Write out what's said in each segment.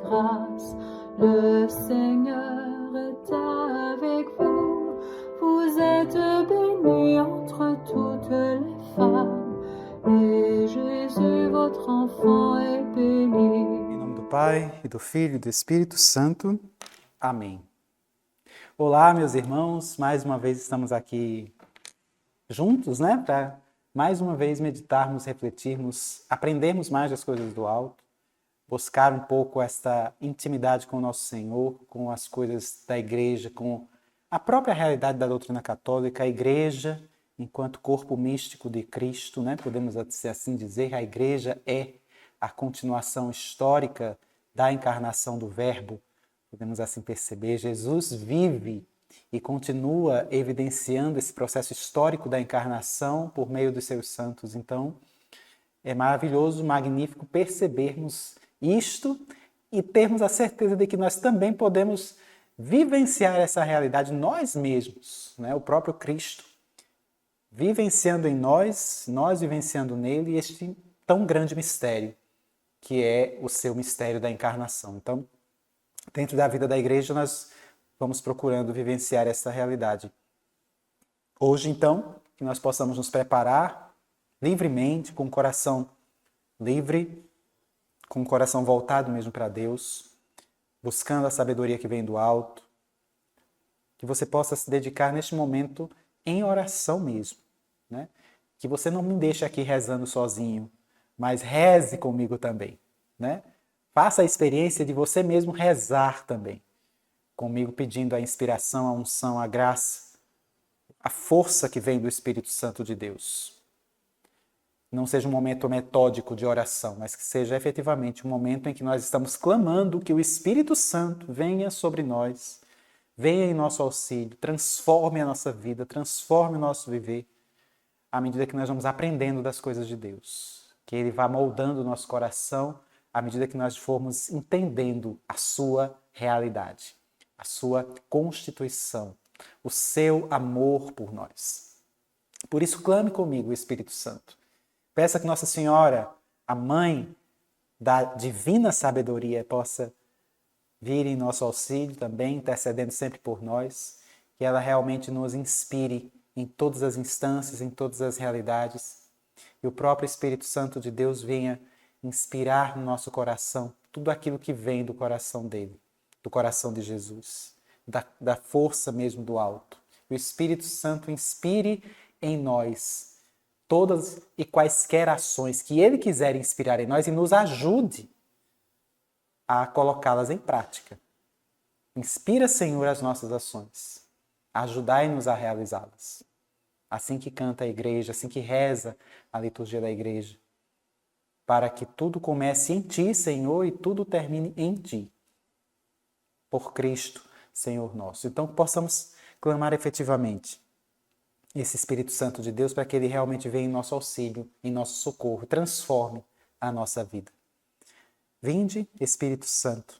grâce. Le Seigneur est avec vous. Vous êtes bénie entre toutes les femmes, et Jésus, votre enfant, est béni. Em nome do Pai, e do Filho e do Espírito Santo. Amém. Olá, meus irmãos, mais uma vez estamos aqui juntos, né? Para mais uma vez meditarmos, refletirmos, aprendermos mais das coisas do alto, buscar um pouco esta intimidade com o nosso Senhor, com as coisas da igreja, com a própria realidade da doutrina católica, a igreja enquanto corpo místico de Cristo, né? Podemos assim dizer, a igreja é a continuação histórica da encarnação do Verbo. Podemos assim perceber, Jesus vive e continua evidenciando esse processo histórico da encarnação por meio dos seus santos. Então, é maravilhoso, magnífico percebermos isto e termos a certeza de que nós também podemos vivenciar essa realidade nós mesmos, né? O próprio Cristo vivenciando em nós, nós vivenciando nele este tão grande mistério, que é o seu mistério da encarnação. Então, dentro da vida da igreja, nós vamos procurando vivenciar essa realidade. Hoje, então, que nós possamos nos preparar livremente, com o coração livre, com o coração voltado mesmo para Deus, buscando a sabedoria que vem do alto, que você possa se dedicar neste momento em oração mesmo, né? Que você não me deixe aqui rezando sozinho, mas reze comigo também, né? Faça a experiência de você mesmo rezar também, comigo pedindo a inspiração, a unção, a graça, a força que vem do Espírito Santo de Deus. Não seja um momento metódico de oração, mas que seja efetivamente um momento em que nós estamos clamando que o Espírito Santo venha sobre nós, venha em nosso auxílio, transforme a nossa vida, transforme o nosso viver, à medida que nós vamos aprendendo das coisas de Deus. Que Ele vá moldando o nosso coração à medida que nós formos entendendo a sua realidade, a sua constituição, o seu amor por nós. Por isso, clame comigo, o Espírito Santo. Peça que Nossa Senhora, a Mãe da divina sabedoria, possa vir em nosso auxílio também, intercedendo sempre por nós, que ela realmente nos inspire em todas as instâncias, em todas as realidades, e o próprio Espírito Santo de Deus venha inspirar no nosso coração tudo aquilo que vem do coração dele, do coração de Jesus, da força mesmo do alto. O Espírito Santo inspire em nós todas e quaisquer ações que ele quiser inspirar em nós e nos ajude a colocá-las em prática. Inspira, Senhor, as nossas ações. Ajudai-nos a realizá-las. Assim que canta a igreja, assim que reza a liturgia da igreja, para que tudo comece em Ti, Senhor, e tudo termine em Ti. Por Cristo, Senhor nosso. Então, possamos clamar efetivamente esse Espírito Santo de Deus para que Ele realmente venha em nosso auxílio, em nosso socorro, transforme a nossa vida. Vinde, Espírito Santo,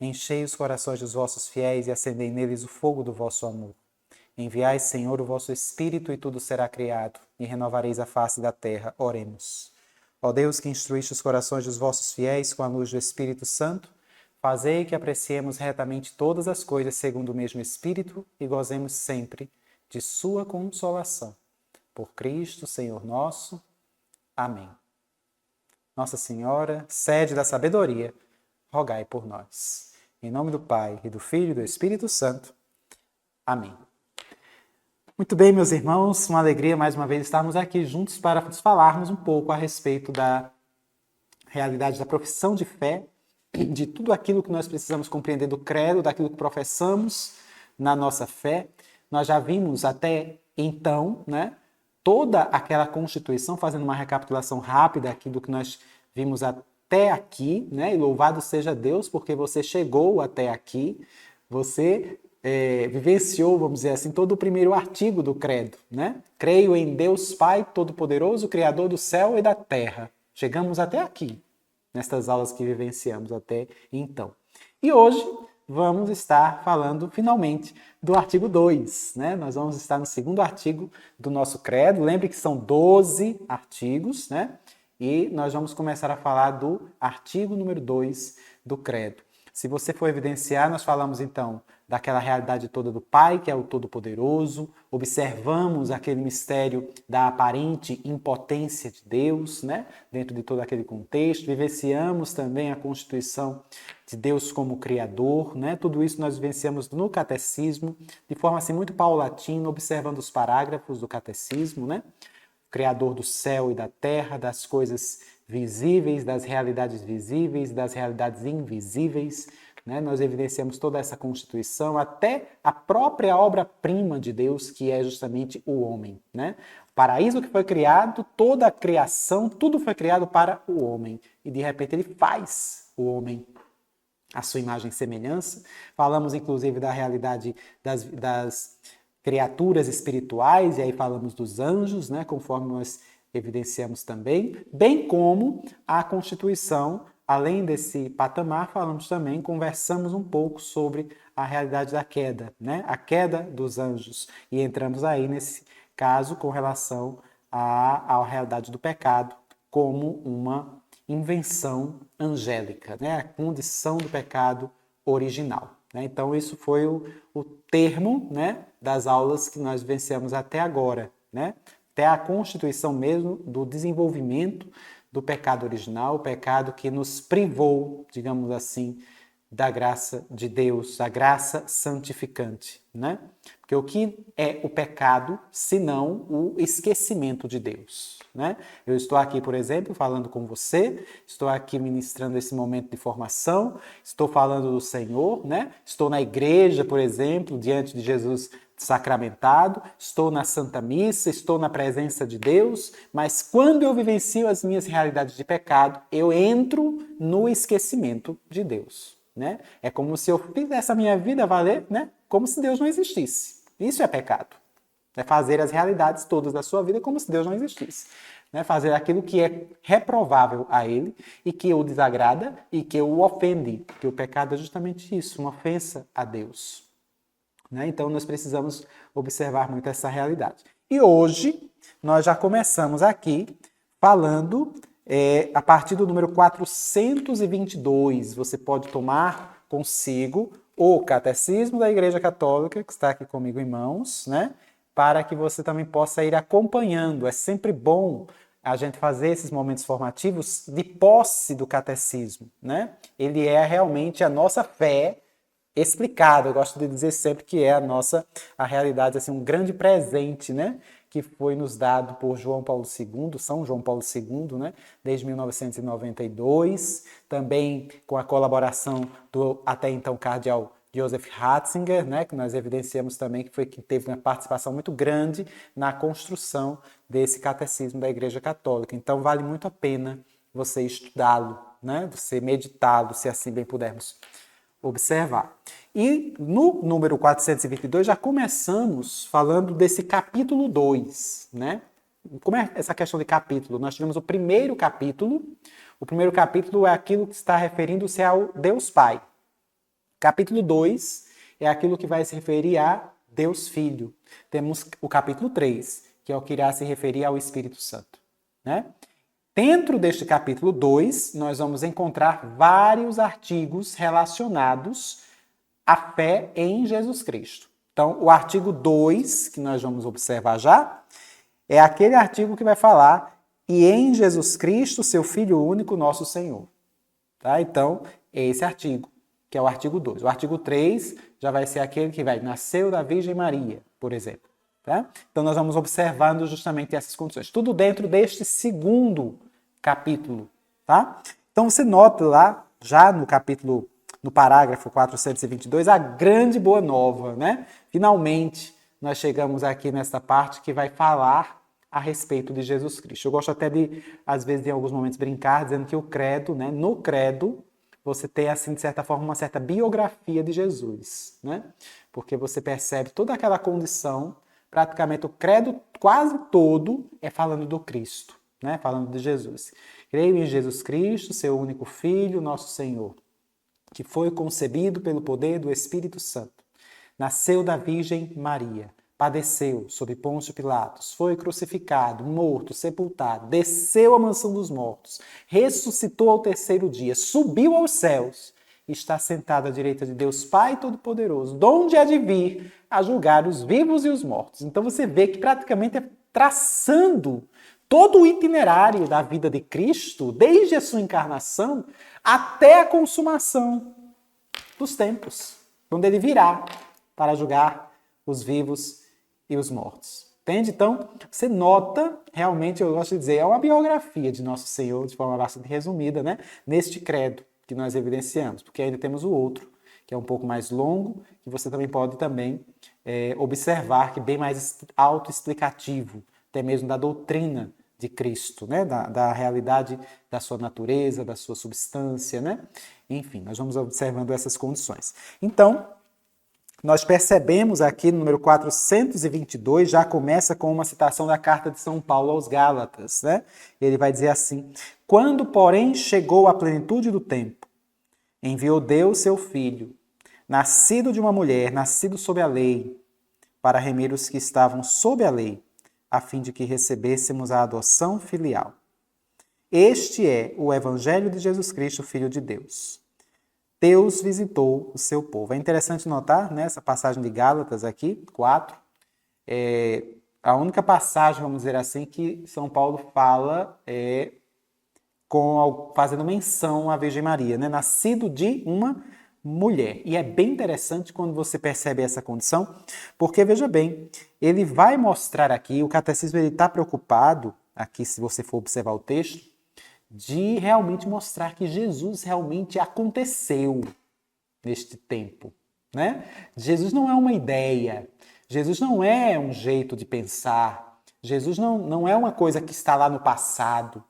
enchei os corações dos vossos fiéis e acendei neles o fogo do vosso amor. Enviai, Senhor, o vosso Espírito e tudo será criado, e renovareis a face da terra. Oremos. Ó Deus, que instruíste os corações dos vossos fiéis com a luz do Espírito Santo, fazei que apreciemos retamente todas as coisas segundo o mesmo Espírito e gozemos sempre de sua consolação. Por Cristo, Senhor nosso. Amém. Nossa Senhora, sede da sabedoria, rogai por nós. Em nome do Pai, e do Filho e do Espírito Santo. Amém. Muito bem, meus irmãos, uma alegria mais uma vez estarmos aqui juntos para falarmos um pouco a respeito da realidade da profissão de fé, de tudo aquilo que nós precisamos compreender do credo, daquilo que professamos na nossa fé. Nós já vimos até então, né, toda aquela constituição, fazendo uma recapitulação rápida aqui do que nós vimos até aqui, né, e louvado seja Deus porque você chegou até aqui, você vivenciou, vamos dizer assim, todo o primeiro artigo do credo, né? Creio em Deus Pai Todo-Poderoso, Criador do céu e da terra. Chegamos até aqui, nestas aulas que vivenciamos até então. E hoje vamos estar falando, finalmente, do artigo 2, né? Nós vamos estar no segundo artigo do nosso credo. Lembre que são 12 artigos, né? E nós vamos começar a falar do artigo número 2 do credo. Se você for evidenciar, nós falamos então daquela realidade toda do Pai, que é o Todo-Poderoso, observamos aquele mistério da aparente impotência de Deus, né? Dentro de todo aquele contexto, vivenciamos também a constituição de Deus como Criador, né? Tudo isso nós vivenciamos no Catecismo, de forma assim muito paulatina, observando os parágrafos do Catecismo, né? Criador do céu e da terra, das coisas visíveis, das realidades visíveis, das realidades invisíveis, né? Nós evidenciamos toda essa constituição, até a própria obra-prima de Deus, que é justamente o homem, né? O paraíso que foi criado, toda a criação, tudo foi criado para o homem. E de repente ele faz o homem à sua imagem e semelhança. Falamos inclusive da realidade das criaturas espirituais, e aí falamos dos anjos, né? Conforme nós evidenciamos também, bem como a constituição. Além desse patamar, falamos também, conversamos um pouco sobre a realidade da queda, né? A queda dos anjos. E entramos aí nesse caso com relação à realidade do pecado como uma invenção angélica, né? A condição do pecado original, né? Então, isso foi o termo, né, das aulas que nós vivenciamos até agora, né? Até a constituição mesmo do desenvolvimento do pecado original, o pecado que nos privou, digamos assim, da graça de Deus, da graça santificante, né? Porque o que é o pecado, senão o esquecimento de Deus, né? Eu estou aqui, por exemplo, falando com você, estou aqui ministrando esse momento de formação, estou falando do Senhor, né? Estou na igreja, por exemplo, diante de Jesus sacramentado, estou na Santa Missa, estou na presença de Deus, mas quando eu vivencio as minhas realidades de pecado, eu entro no esquecimento de Deus, né? É como se eu fizesse a minha vida valer, né? Como se Deus não existisse. Isso é pecado. É fazer as realidades todas da sua vida como se Deus não existisse. Né? Fazer aquilo que é reprovável a Ele e que o desagrada e que o ofende. Porque o pecado é justamente isso, uma ofensa a Deus. Né? Então, nós precisamos observar muito essa realidade. E hoje, nós já começamos aqui falando a partir do número 422. Você pode tomar consigo o Catecismo da Igreja Católica, que está aqui comigo em mãos, né? Para que você também possa ir acompanhando. É sempre bom a gente fazer esses momentos formativos de posse do Catecismo, né? Ele é realmente a nossa fé explicado. Eu gosto de dizer sempre que é a realidade, assim, um grande presente, né, que foi nos dado por João Paulo II, São João Paulo II, né, desde 1992, também com a colaboração do até então cardeal Joseph Ratzinger, né, que nós evidenciamos também que teve uma participação muito grande na construção desse catecismo da Igreja Católica. Então vale muito a pena você estudá-lo, né, você meditá-lo, se assim bem pudermos observar. E no número 422 já começamos falando desse capítulo 2, né? Como é essa questão de capítulo? Nós tivemos o primeiro capítulo. O primeiro capítulo é aquilo que está referindo-se ao Deus Pai. Capítulo 2 é aquilo que vai se referir a Deus Filho. Temos o capítulo 3, que é o que irá se referir ao Espírito Santo, né? Dentro deste capítulo 2, nós vamos encontrar vários artigos relacionados à fé em Jesus Cristo. Então, o artigo 2, que nós vamos observar já, é aquele artigo que vai falar e em Jesus Cristo, seu Filho único, nosso Senhor. Tá? Então, é esse artigo, que é o artigo 2. O artigo 3 já vai ser aquele que vai nasceu da Virgem Maria, por exemplo. Tá? Então, nós vamos observando justamente essas condições. Tudo dentro deste segundo capítulo. Tá? Então, você nota lá, já no capítulo, no parágrafo 422, a grande boa nova. Né? Finalmente, nós chegamos aqui nesta parte que vai falar a respeito de Jesus Cristo. Eu gosto até de, às vezes, em alguns momentos, brincar, dizendo que o credo, né? No credo, você tem, assim, de certa forma, uma certa biografia de Jesus. Né? Porque você percebe toda aquela condição. Praticamente o credo quase todo é falando do Cristo, né? Falando de Jesus. Creio em Jesus Cristo, seu único Filho, nosso Senhor, que foi concebido pelo poder do Espírito Santo. Nasceu da Virgem Maria, padeceu sob Pôncio Pilatos, foi crucificado, morto, sepultado, desceu à mansão dos mortos, ressuscitou ao terceiro dia, subiu aos céus e está sentado à direita de Deus Pai Todo-Poderoso, donde há de vir a julgar os vivos e os mortos. Então você vê que praticamente é traçando todo o itinerário da vida de Cristo, desde a sua encarnação até a consumação dos tempos, onde ele virá para julgar os vivos e os mortos. Entende? Então, você nota, realmente, eu gosto de dizer, é uma biografia de Nosso Senhor, de forma bastante resumida, né? Neste credo que nós evidenciamos, porque ainda temos o outro, que é um pouco mais longo, que você também pode observar que é bem mais autoexplicativo, até mesmo da doutrina de Cristo, né? Da realidade da sua natureza, da sua substância, né? Enfim, nós vamos observando essas condições. Então, nós percebemos aqui no número 422, já começa com uma citação da carta de São Paulo aos Gálatas, né? Ele vai dizer assim: quando, porém, chegou a plenitude do tempo, enviou Deus seu Filho, nascido de uma mulher, nascido sob a lei, para remir os que estavam sob a lei, a fim de que recebêssemos a adoção filial. Este é o Evangelho de Jesus Cristo, Filho de Deus. Deus visitou o seu povo. É interessante notar, né, essa passagem de Gálatas aqui, 4, a única passagem, vamos dizer assim, que São Paulo fala fazendo menção à Virgem Maria, né, nascido de uma mulher. E é bem interessante quando você percebe essa condição, porque, veja bem, ele vai mostrar aqui, o catecismo está preocupado, aqui se você for observar o texto, de realmente mostrar que Jesus realmente aconteceu neste tempo, né? Jesus não é uma ideia, Jesus não é um jeito de pensar, Jesus não é uma coisa que está lá no passado,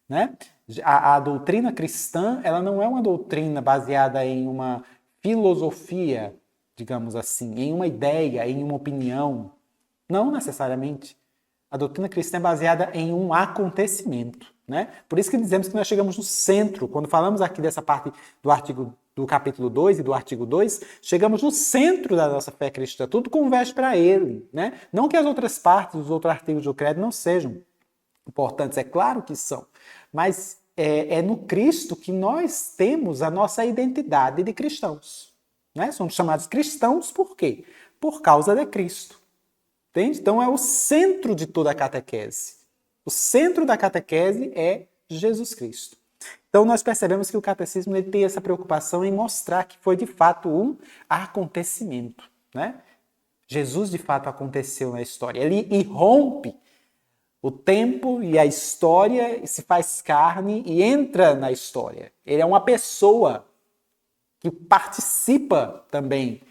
né? A doutrina cristã, ela não é uma doutrina baseada em uma filosofia, digamos assim, em uma ideia, em uma opinião, não necessariamente. A doutrina cristã é baseada em um acontecimento, né? Por isso que dizemos que nós chegamos no centro. Quando falamos aqui dessa parte do capítulo 2 e do artigo 2, chegamos no centro da nossa fé cristã. Tudo converge para ele, né? Não que as outras partes, os outros artigos do credo não sejam importantes, é claro que são. Mas é no Cristo que nós temos a nossa identidade de cristãos, né? Somos chamados cristãos por quê? Por causa de Cristo. Entende? Então é o centro de toda a catequese. O centro da catequese é Jesus Cristo. Então nós percebemos que o catecismo ele tem essa preocupação em mostrar que foi de fato um acontecimento, né? Jesus de fato aconteceu na história. Ele irrompe o tempo e a história e se faz carne e entra na história. Ele é uma pessoa que participa também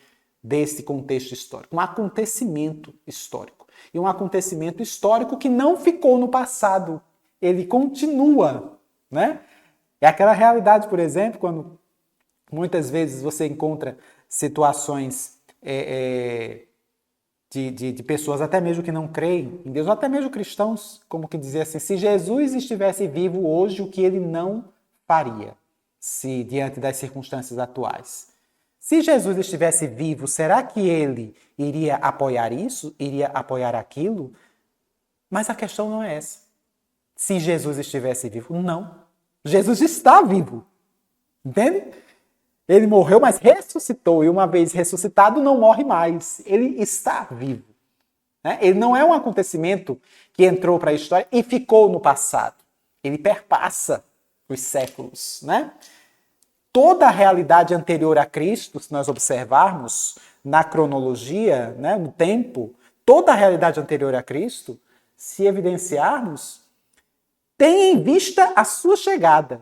desse contexto histórico, um acontecimento histórico. E um acontecimento histórico que não ficou no passado, ele continua, né? É aquela realidade, por exemplo, quando muitas vezes você encontra situações de pessoas até mesmo que não creem em Deus, ou até mesmo cristãos, como que dizer assim, se Jesus estivesse vivo hoje, o que ele não faria, se diante das circunstâncias atuais? Se Jesus estivesse vivo, será que ele iria apoiar isso? Iria apoiar aquilo? Mas a questão não é essa. Se Jesus estivesse vivo, não. Jesus está vivo. Entende? Ele morreu, mas ressuscitou. E uma vez ressuscitado, não morre mais. Ele está vivo. Né? Ele não é um acontecimento que entrou para a história e ficou no passado. Ele perpassa os séculos, né? Toda a realidade anterior a Cristo, se nós observarmos na cronologia, né, no tempo, toda a realidade anterior a Cristo, se evidenciarmos, tem em vista a sua chegada.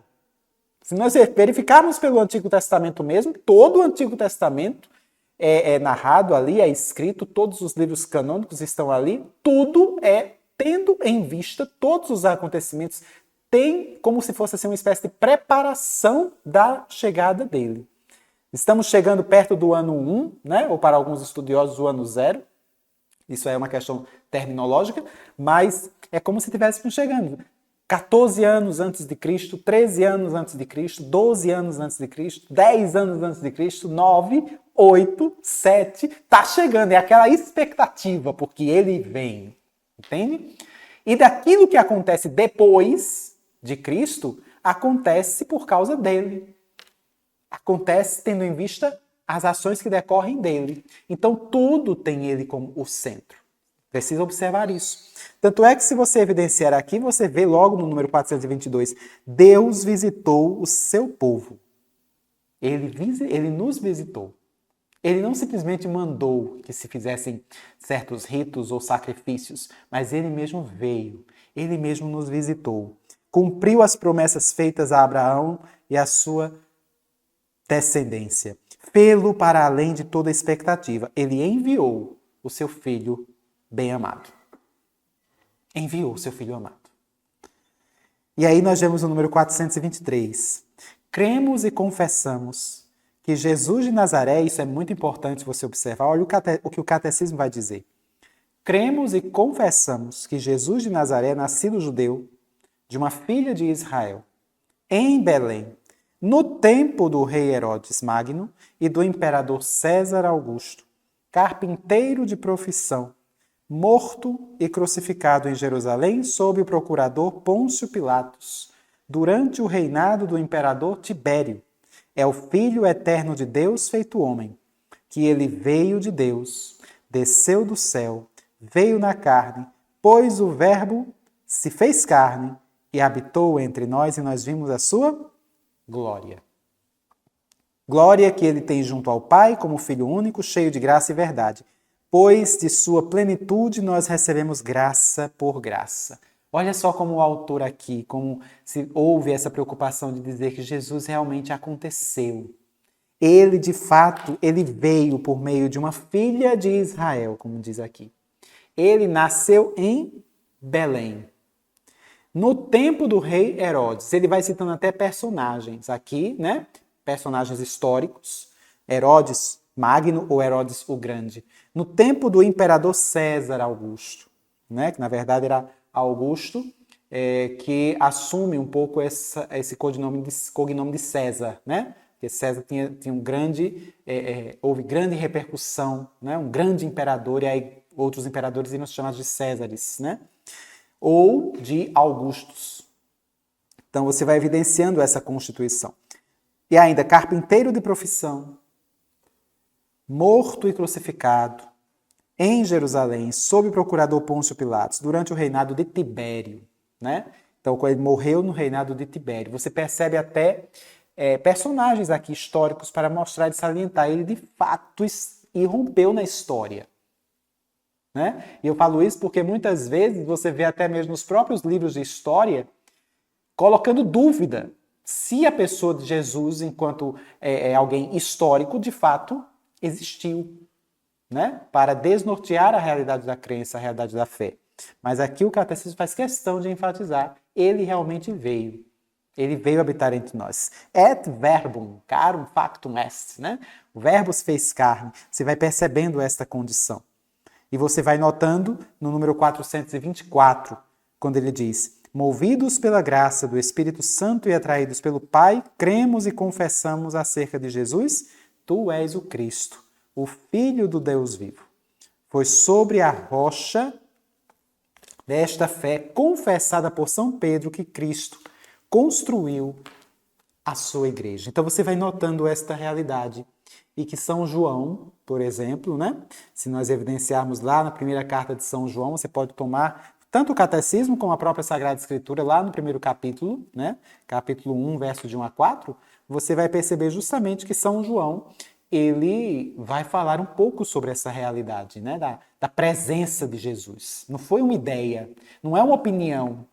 Se nós verificarmos pelo Antigo Testamento mesmo, todo o Antigo Testamento é narrado ali, é escrito, todos os livros canônicos estão ali, tudo é tendo em vista todos os acontecimentos, tem como se fosse assim, uma espécie de preparação da chegada dele. Estamos chegando perto do ano 1, né? Ou para alguns estudiosos o ano 0. Isso é uma questão terminológica, mas é como se estivéssemos chegando. 14 anos antes de Cristo, 13 anos antes de Cristo, 12 anos antes de Cristo, 10 anos antes de Cristo, 9, 8, 7, está chegando. É aquela expectativa, porque ele vem. Entende? E daquilo que acontece depois de Cristo, acontece por causa dele. acontece tendo em vista as ações que decorrem dele. Então, tudo tem ele como o centro. Precisa observar isso. Tanto é que se você evidenciar aqui, você vê logo no número 422, Deus visitou o seu povo. Ele nos visitou. Ele não simplesmente mandou que se fizessem certos ritos ou sacrifícios, mas ele mesmo veio, ele mesmo nos visitou. Cumpriu as promessas feitas a Abraão e a sua descendência. Fê-lo para além de toda expectativa. Ele enviou o seu filho bem-amado. Enviou o seu filho amado. E aí nós vemos o número 423. Cremos e confessamos que Jesus de Nazaré, isso é muito importante você observar, olha o que o catecismo vai dizer. Cremos e confessamos que Jesus de Nazaré, nascido judeu, de uma filha de Israel, em Belém, no tempo do rei Herodes Magno e do imperador César Augusto, carpinteiro de profissão, morto e crucificado em Jerusalém sob o procurador Pôncio Pilatos, durante o reinado do imperador Tibério. É o Filho eterno de Deus feito homem, que ele veio de Deus, desceu do céu, veio na carne, pois o Verbo se fez carne e habitou entre nós e nós vimos a sua glória. Glória que ele tem junto ao Pai como Filho único, cheio de graça e verdade. Pois de sua plenitude nós recebemos graça por graça. Olha só como o autor aqui, como se houve essa preocupação de dizer que Jesus realmente aconteceu. Ele, de fato, ele veio por meio de uma filha de Israel, como diz aqui. Ele nasceu em Belém. No tempo do rei Herodes, ele vai citando até personagens aqui, né? Personagens históricos. Herodes Magno ou Herodes o Grande. No tempo do imperador César Augusto, né? Que na verdade era Augusto, que assume um pouco esse cognome de César, né? Porque César tinha um grande, houve grande repercussão, né? Um grande imperador, e aí outros imperadores eram chamados de Césares, né? Ou de Augustos. Então você vai evidenciando essa constituição. E ainda, carpinteiro de profissão, morto e crucificado em Jerusalém, sob o procurador Pôncio Pilatos, durante o reinado de Tibério, né? Então, quando ele morreu no reinado de Tibério, você percebe até personagens aqui históricos para mostrar e salientar. Ele, de fato, irrompeu na história. Né? E eu falo isso porque muitas vezes você vê até mesmo nos próprios livros de história colocando dúvida se a pessoa de Jesus, enquanto alguém histórico, de fato existiu, né? Para desnortear a realidade da crença, a realidade da fé. Mas aqui o catecismo faz questão de enfatizar, ele realmente veio. Ele veio habitar entre nós. Et verbum, carum factum est, né? O verbo se fez carne. Você vai percebendo esta condição. E você vai notando no número 424, quando ele diz: movidos pela graça do Espírito Santo e atraídos pelo Pai, cremos e confessamos acerca de Jesus, tu és o Cristo, o Filho do Deus vivo. Foi sobre a rocha desta fé confessada por São Pedro que Cristo construiu a sua igreja. Então você vai notando esta realidade. E que São João, por exemplo, né? Se nós evidenciarmos lá na primeira carta de São João, você pode tomar tanto o catecismo como a própria Sagrada Escritura, lá no primeiro capítulo, né? Capítulo 1, verso de 1 a 4, você vai perceber justamente que São João, ele vai falar um pouco sobre essa realidade, né? Da presença de Jesus. Não foi uma ideia, não é uma opinião,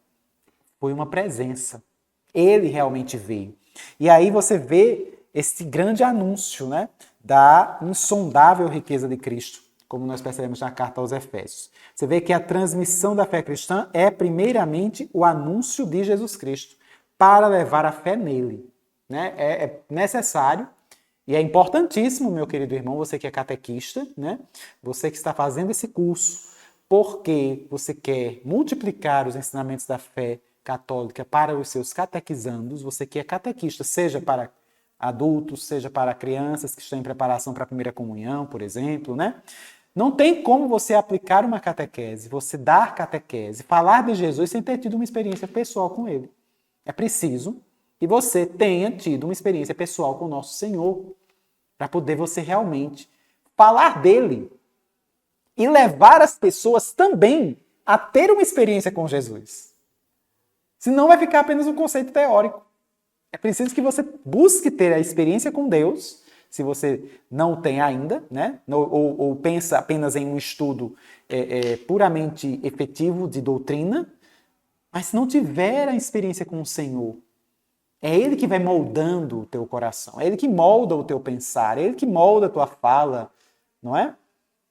foi uma presença. Ele realmente veio. E aí você vê esse grande anúncio, né, da insondável riqueza de Cristo, como nós percebemos na carta aos Efésios. Você vê que a transmissão da fé cristã é, primeiramente, o anúncio de Jesus Cristo, para levar a fé nele. Né? É necessário e é importantíssimo, meu querido irmão, você que é catequista, né? Você que está fazendo esse curso, porque você quer multiplicar os ensinamentos da fé católica para os seus catequizandos, você que é catequista, seja para adultos, seja para crianças que estão em preparação para a primeira comunhão, por exemplo, né? Não tem como você aplicar uma catequese, você dar catequese, falar de Jesus sem ter tido uma experiência pessoal com ele. É preciso que você tenha tido uma experiência pessoal com o nosso Senhor, para poder você realmente falar dele e levar as pessoas também a ter uma experiência com Jesus. Senão vai ficar apenas um conceito teórico. É preciso que você busque ter a experiência com Deus, se você não tem ainda, né? ou pensa apenas em um estudo puramente efetivo de doutrina, mas se não tiver a experiência com o Senhor, é Ele que vai moldando o teu coração, é Ele que molda o teu pensar, é Ele que molda a tua fala, não é?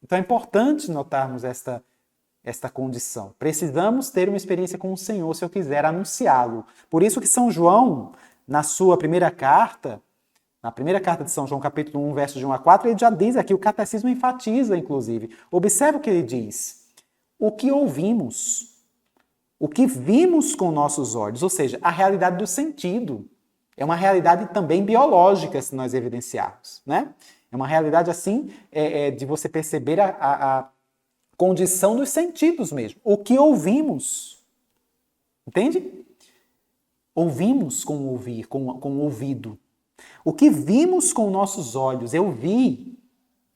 Então é importante notarmos esta condição. Precisamos ter uma experiência com o Senhor se eu quiser anunciá-lo. Por isso que São João, na sua primeira carta, na primeira carta de São João, capítulo 1, versos de 1 a 4, ele já diz aqui, o catecismo enfatiza, inclusive. Observe o que ele diz. O que ouvimos, o que vimos com nossos olhos, ou seja, a realidade do sentido. É uma realidade também biológica, se nós evidenciarmos, né? É uma realidade, assim, de você perceber a condição dos sentidos mesmo. O que ouvimos. Entende? Ouvimos com o ouvir, com o ouvido. O que vimos com nossos olhos. Eu vi,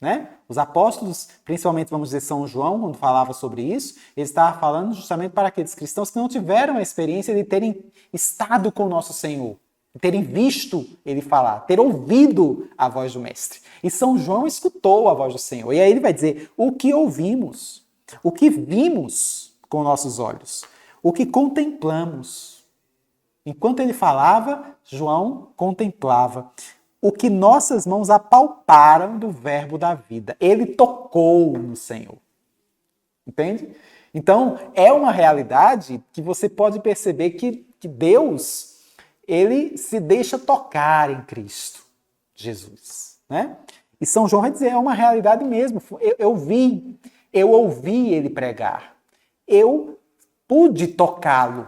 né? Os apóstolos, principalmente, vamos dizer, São João, quando falava sobre isso, ele estava falando justamente para aqueles cristãos que não tiveram a experiência de terem estado com o nosso Senhor, de terem visto ele falar, ter ouvido a voz do Mestre. E São João escutou a voz do Senhor. E aí ele vai dizer o que ouvimos, o que vimos com nossos olhos, o que contemplamos. Enquanto ele falava, João contemplava. O que nossas mãos apalparam do verbo da vida. Ele tocou no Senhor. Entende? Então, é uma realidade que você pode perceber que Deus, ele se deixa tocar em Cristo Jesus, né? E São João vai dizer, é uma realidade mesmo. Eu vi, eu ouvi ele pregar. Eu pude tocá-lo.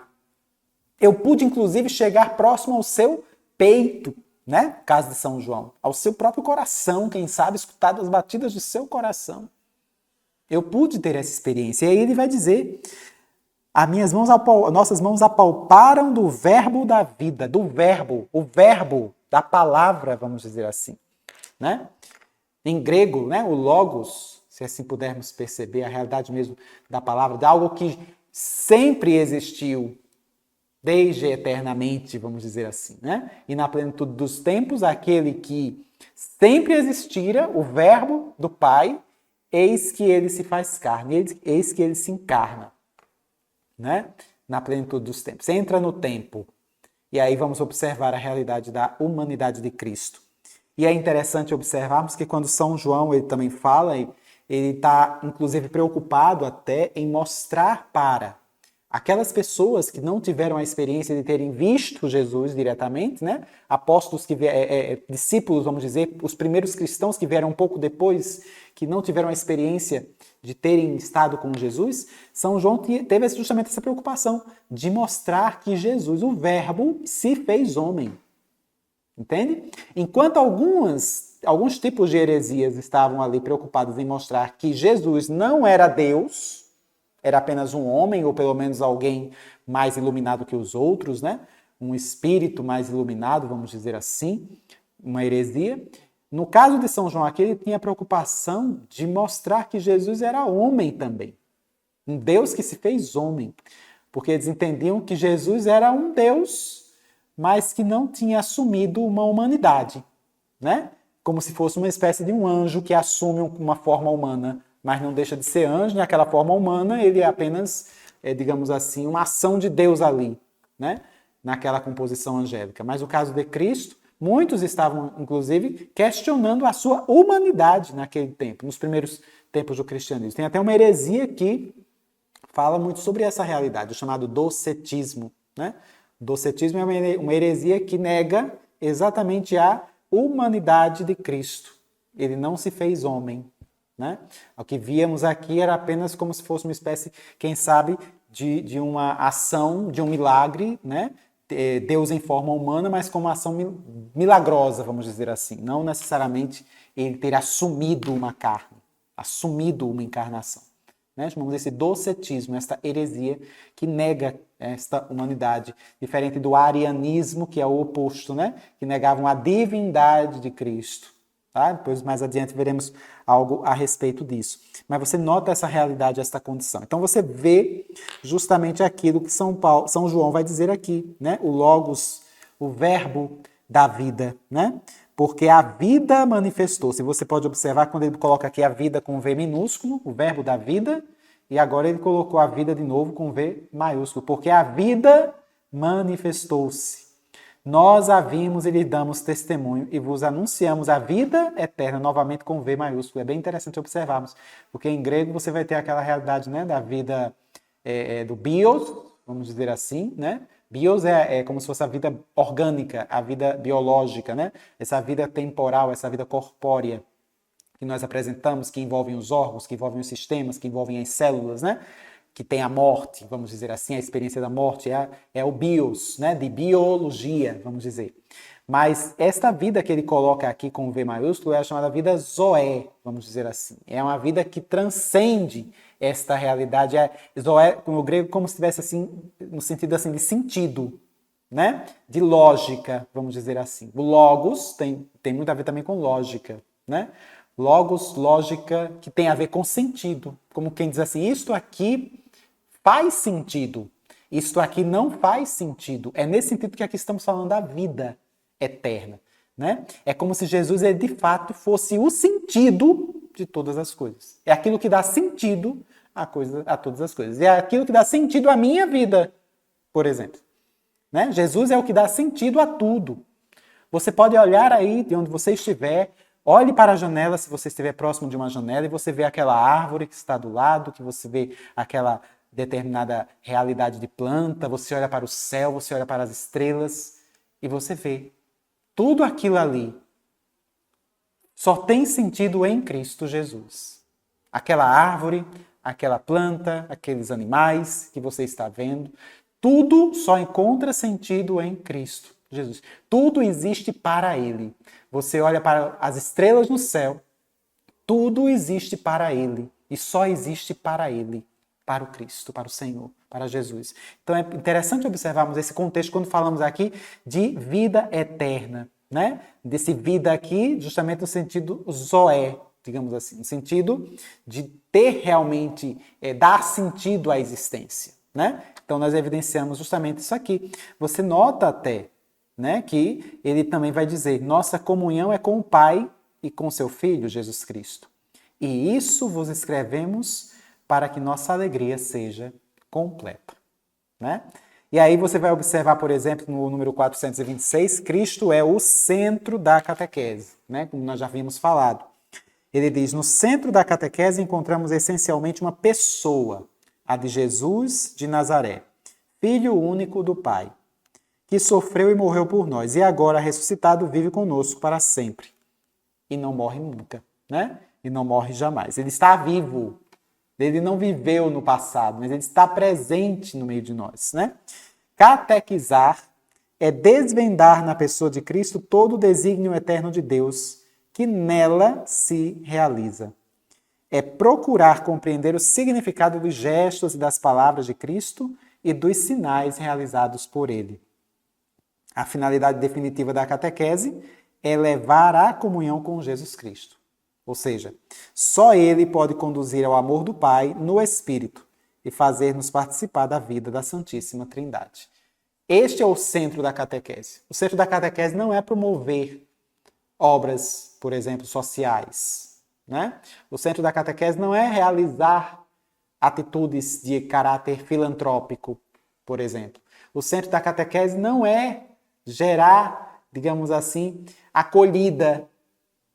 Eu pude, inclusive, chegar próximo ao seu peito, né? Caso de São João. Ao seu próprio coração, quem sabe, escutar as batidas do seu coração. Eu pude ter essa experiência. E aí ele vai dizer, nossas mãos apalparam do verbo da vida, do verbo, o verbo da palavra, vamos dizer assim, né? Em grego, né, o logos, se assim pudermos perceber a realidade mesmo da palavra, de algo que sempre existiu, desde eternamente, vamos dizer assim, né? E na plenitude dos tempos, aquele que sempre existira, o verbo do Pai, eis que ele se faz carne, eis que ele se encarna, né? Na plenitude dos tempos. Entra no tempo. E aí vamos observar a realidade da humanidade de Cristo. E é interessante observarmos que quando São João ele também fala, ele está inclusive preocupado até em mostrar para aquelas pessoas que não tiveram a experiência de terem visto Jesus diretamente, né? Apóstolos, discípulos, vamos dizer, os primeiros cristãos que vieram um pouco depois, que não tiveram a experiência de terem estado com Jesus, São João teve justamente essa preocupação de mostrar que Jesus, o Verbo, se fez homem. Entende? Enquanto alguns tipos de heresias estavam ali preocupados em mostrar que Jesus não era Deus, era apenas um homem, ou pelo menos alguém mais iluminado que os outros, né? Um espírito mais iluminado, vamos dizer assim, uma heresia. No caso de São João aqui, ele tinha a preocupação de mostrar que Jesus era homem também. Um Deus que se fez homem. Porque eles entendiam que Jesus era um Deus, mas que não tinha assumido uma humanidade, né? Como se fosse uma espécie de um anjo que assume uma forma humana, mas não deixa de ser anjo, naquela forma humana, ele é apenas, digamos assim, uma ação de Deus ali, né? Naquela composição angélica. Mas no caso de Cristo, muitos estavam, inclusive, questionando a sua humanidade naquele tempo, nos primeiros tempos do cristianismo. Tem até uma heresia que fala muito sobre essa realidade, o chamado docetismo, né? O docetismo é uma heresia que nega exatamente a humanidade de Cristo. Ele não se fez homem, né? O que víamos aqui era apenas como se fosse uma espécie, quem sabe, de uma ação, de um milagre, né? Deus em forma humana, mas como uma ação milagrosa, vamos dizer assim. Não necessariamente ele ter assumido uma carne, assumido uma encarnação, né? Chamamos esse docetismo, esta heresia que nega esta humanidade, diferente do arianismo, que é o oposto, né? Que negavam a divindade de Cristo. Tá? Depois, mais adiante, veremos algo a respeito disso. Mas você nota essa realidade, essa condição. Então, você vê justamente aquilo que São João vai dizer aqui, né? O Logos, o verbo da vida, né? Porque a vida manifestou-se. Você pode observar quando ele coloca aqui a vida com V minúsculo, o verbo da vida, e agora ele colocou a vida de novo com V maiúsculo, porque a vida manifestou-se. Nós a vimos e lhe damos testemunho e vos anunciamos a vida eterna, novamente com V maiúsculo. É bem interessante observarmos, porque em grego você vai ter aquela realidade, né, da vida do bios, vamos dizer assim, né? Bios é como se fosse a vida orgânica, a vida biológica, né? Essa vida temporal, essa vida corpórea que nós apresentamos, que envolvem os órgãos, que envolvem os sistemas, que envolvem as células, né? Que tem a morte, vamos dizer assim, a experiência da morte, é o bios, né? De biologia, vamos dizer. Mas esta vida que ele coloca aqui com V maiúsculo é a chamada vida zoé, vamos dizer assim. É uma vida que transcende esta realidade. Zoé, no grego, como se estivesse assim, no sentido assim de sentido, né? De lógica, vamos dizer assim. O logos tem muito a ver também com lógica, né? Logos, lógica, que tem a ver com sentido. Como quem diz assim, isto aqui faz sentido, isto aqui não faz sentido. É nesse sentido que aqui estamos falando da vida eterna, né? É como se Jesus, ele, de fato, fosse o sentido de todas as coisas. É aquilo que dá sentido a todas as coisas. É aquilo que dá sentido à minha vida, por exemplo. Né? Jesus é o que dá sentido a tudo. Você pode olhar aí de onde você estiver, olhe para a janela, se você estiver próximo de uma janela, e você vê aquela árvore que está do lado, que você vê aquela determinada realidade de planta, você olha para o céu, você olha para as estrelas, e você vê tudo aquilo ali só tem sentido em Cristo Jesus. Aquela árvore, aquela planta, aqueles animais que você está vendo, tudo só encontra sentido em Cristo Jesus. Tudo existe para Ele. Você olha para as estrelas no céu, tudo existe para Ele e só existe para Ele, para o Cristo, para o Senhor, para Jesus. Então é interessante observarmos esse contexto quando falamos aqui de vida eterna, né? Desse vida aqui, justamente no sentido zoé, digamos assim, no sentido de ter realmente, dar sentido à existência, né? Então nós evidenciamos justamente isso aqui. Você nota até, né, que ele também vai dizer, nossa comunhão é com o Pai e com seu Filho, Jesus Cristo. E isso vos escrevemos para que nossa alegria seja completa, né? E aí você vai observar, por exemplo, no número 426, Cristo é o centro da catequese, né? Como nós já havíamos falado. Ele diz, no centro da catequese encontramos essencialmente uma pessoa, a de Jesus de Nazaré, Filho único do Pai, que sofreu e morreu por nós, e agora ressuscitado vive conosco para sempre. E não morre nunca, né? E não morre jamais. Ele está vivo. Ele não viveu no passado, mas ele está presente no meio de nós, né? Catequizar é desvendar na pessoa de Cristo todo o desígnio eterno de Deus que nela se realiza. É procurar compreender o significado dos gestos e das palavras de Cristo e dos sinais realizados por ele. A finalidade definitiva da catequese é levar à comunhão com Jesus Cristo. Ou seja, só Ele pode conduzir ao amor do Pai no Espírito e fazer-nos participar da vida da Santíssima Trindade. Este é o centro da catequese. O centro da catequese não é promover obras, por exemplo, sociais, né? O centro da catequese não é realizar atitudes de caráter filantrópico, por exemplo. O centro da catequese não é gerar, digamos assim, acolhida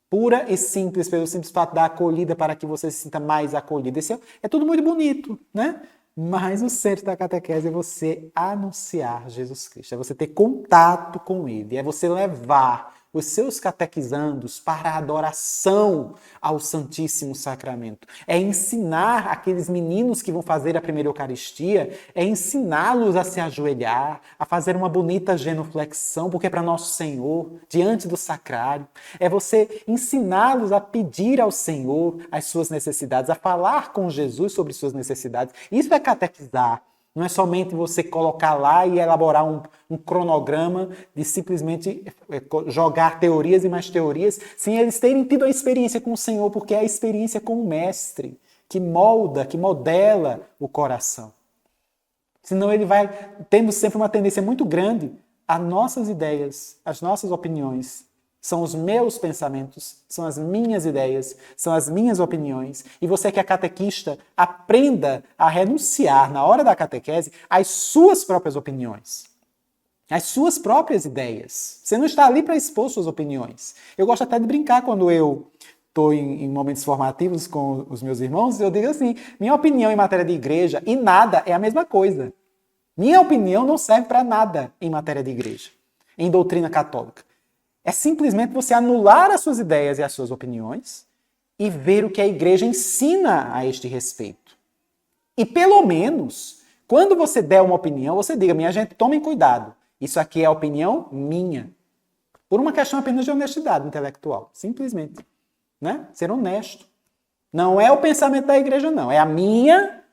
pura e simples, pelo simples fato da acolhida para que você se sinta mais acolhido. Isso é tudo muito bonito, né? Mas o centro da catequese é você anunciar Jesus Cristo, é você ter contato com Ele, é você levar os seus catequizandos para a adoração ao Santíssimo Sacramento. É ensinar aqueles meninos que vão fazer a primeira Eucaristia, é ensiná-los a se ajoelhar, a fazer uma bonita genuflexão, porque é para Nosso Senhor, diante do sacrário. É você ensiná-los a pedir ao Senhor as suas necessidades, a falar com Jesus sobre suas necessidades. Isso é catequizar. Não é somente você colocar lá e elaborar um cronograma de simplesmente jogar teorias e mais teorias, sem eles terem tido a experiência com o Senhor, porque é a experiência com o Mestre, que molda, que modela o coração. Senão ele vai tendo sempre uma tendência muito grande a nossas ideias, as nossas opiniões, são os meus pensamentos, são as minhas ideias, são as minhas opiniões. E você que é catequista, aprenda a renunciar, na hora da catequese, às suas próprias opiniões, às suas próprias ideias. Você não está ali para expor suas opiniões. Eu gosto até de brincar quando eu estou em momentos formativos com os meus irmãos, eu digo assim, minha opinião em matéria de igreja e nada é a mesma coisa. Minha opinião não serve para nada em matéria de igreja, em doutrina católica. É simplesmente você anular as suas ideias e as suas opiniões e ver o que a igreja ensina a este respeito. E pelo menos, quando você der uma opinião, você diga, minha gente, tomem cuidado. Isso aqui é a opinião minha. Por uma questão apenas de honestidade intelectual. Simplesmente. Né? Ser honesto. Não é o pensamento da igreja, não. É a minha